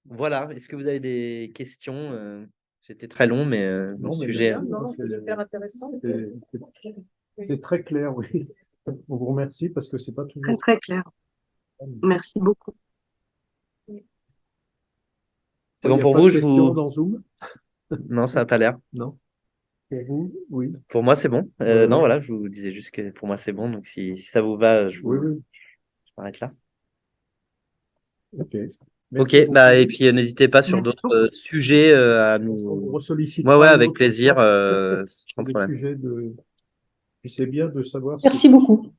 Voilà, est-ce que vous avez des questions? C'était très long, mais Non, le mais sujet. bien, Non, c'est hyper intéressant. C'est très clair, oui. On vous remercie parce que c'est pas Très, toujours. très clair. Merci beaucoup. C'est Il bon y a pour pas vous? de questions dans Zoom? Non, ça n'a pas l'air. Non. Pour vous, oui. Pour moi, c'est bon. Ouais. Non, voilà, je vous disais juste que pour moi, c'est bon. Donc, si ça vous va, je Oui, oui. m'arrête là. Ok. Ok, Merci bah, beaucoup. et puis n'hésitez pas sur Merci d'autres sujets à On nous. ressollicitera Ouais, une avec autre plaisir, fois sans sur des problème. sujets de. Puis c'est bien de savoir. Merci beaucoup.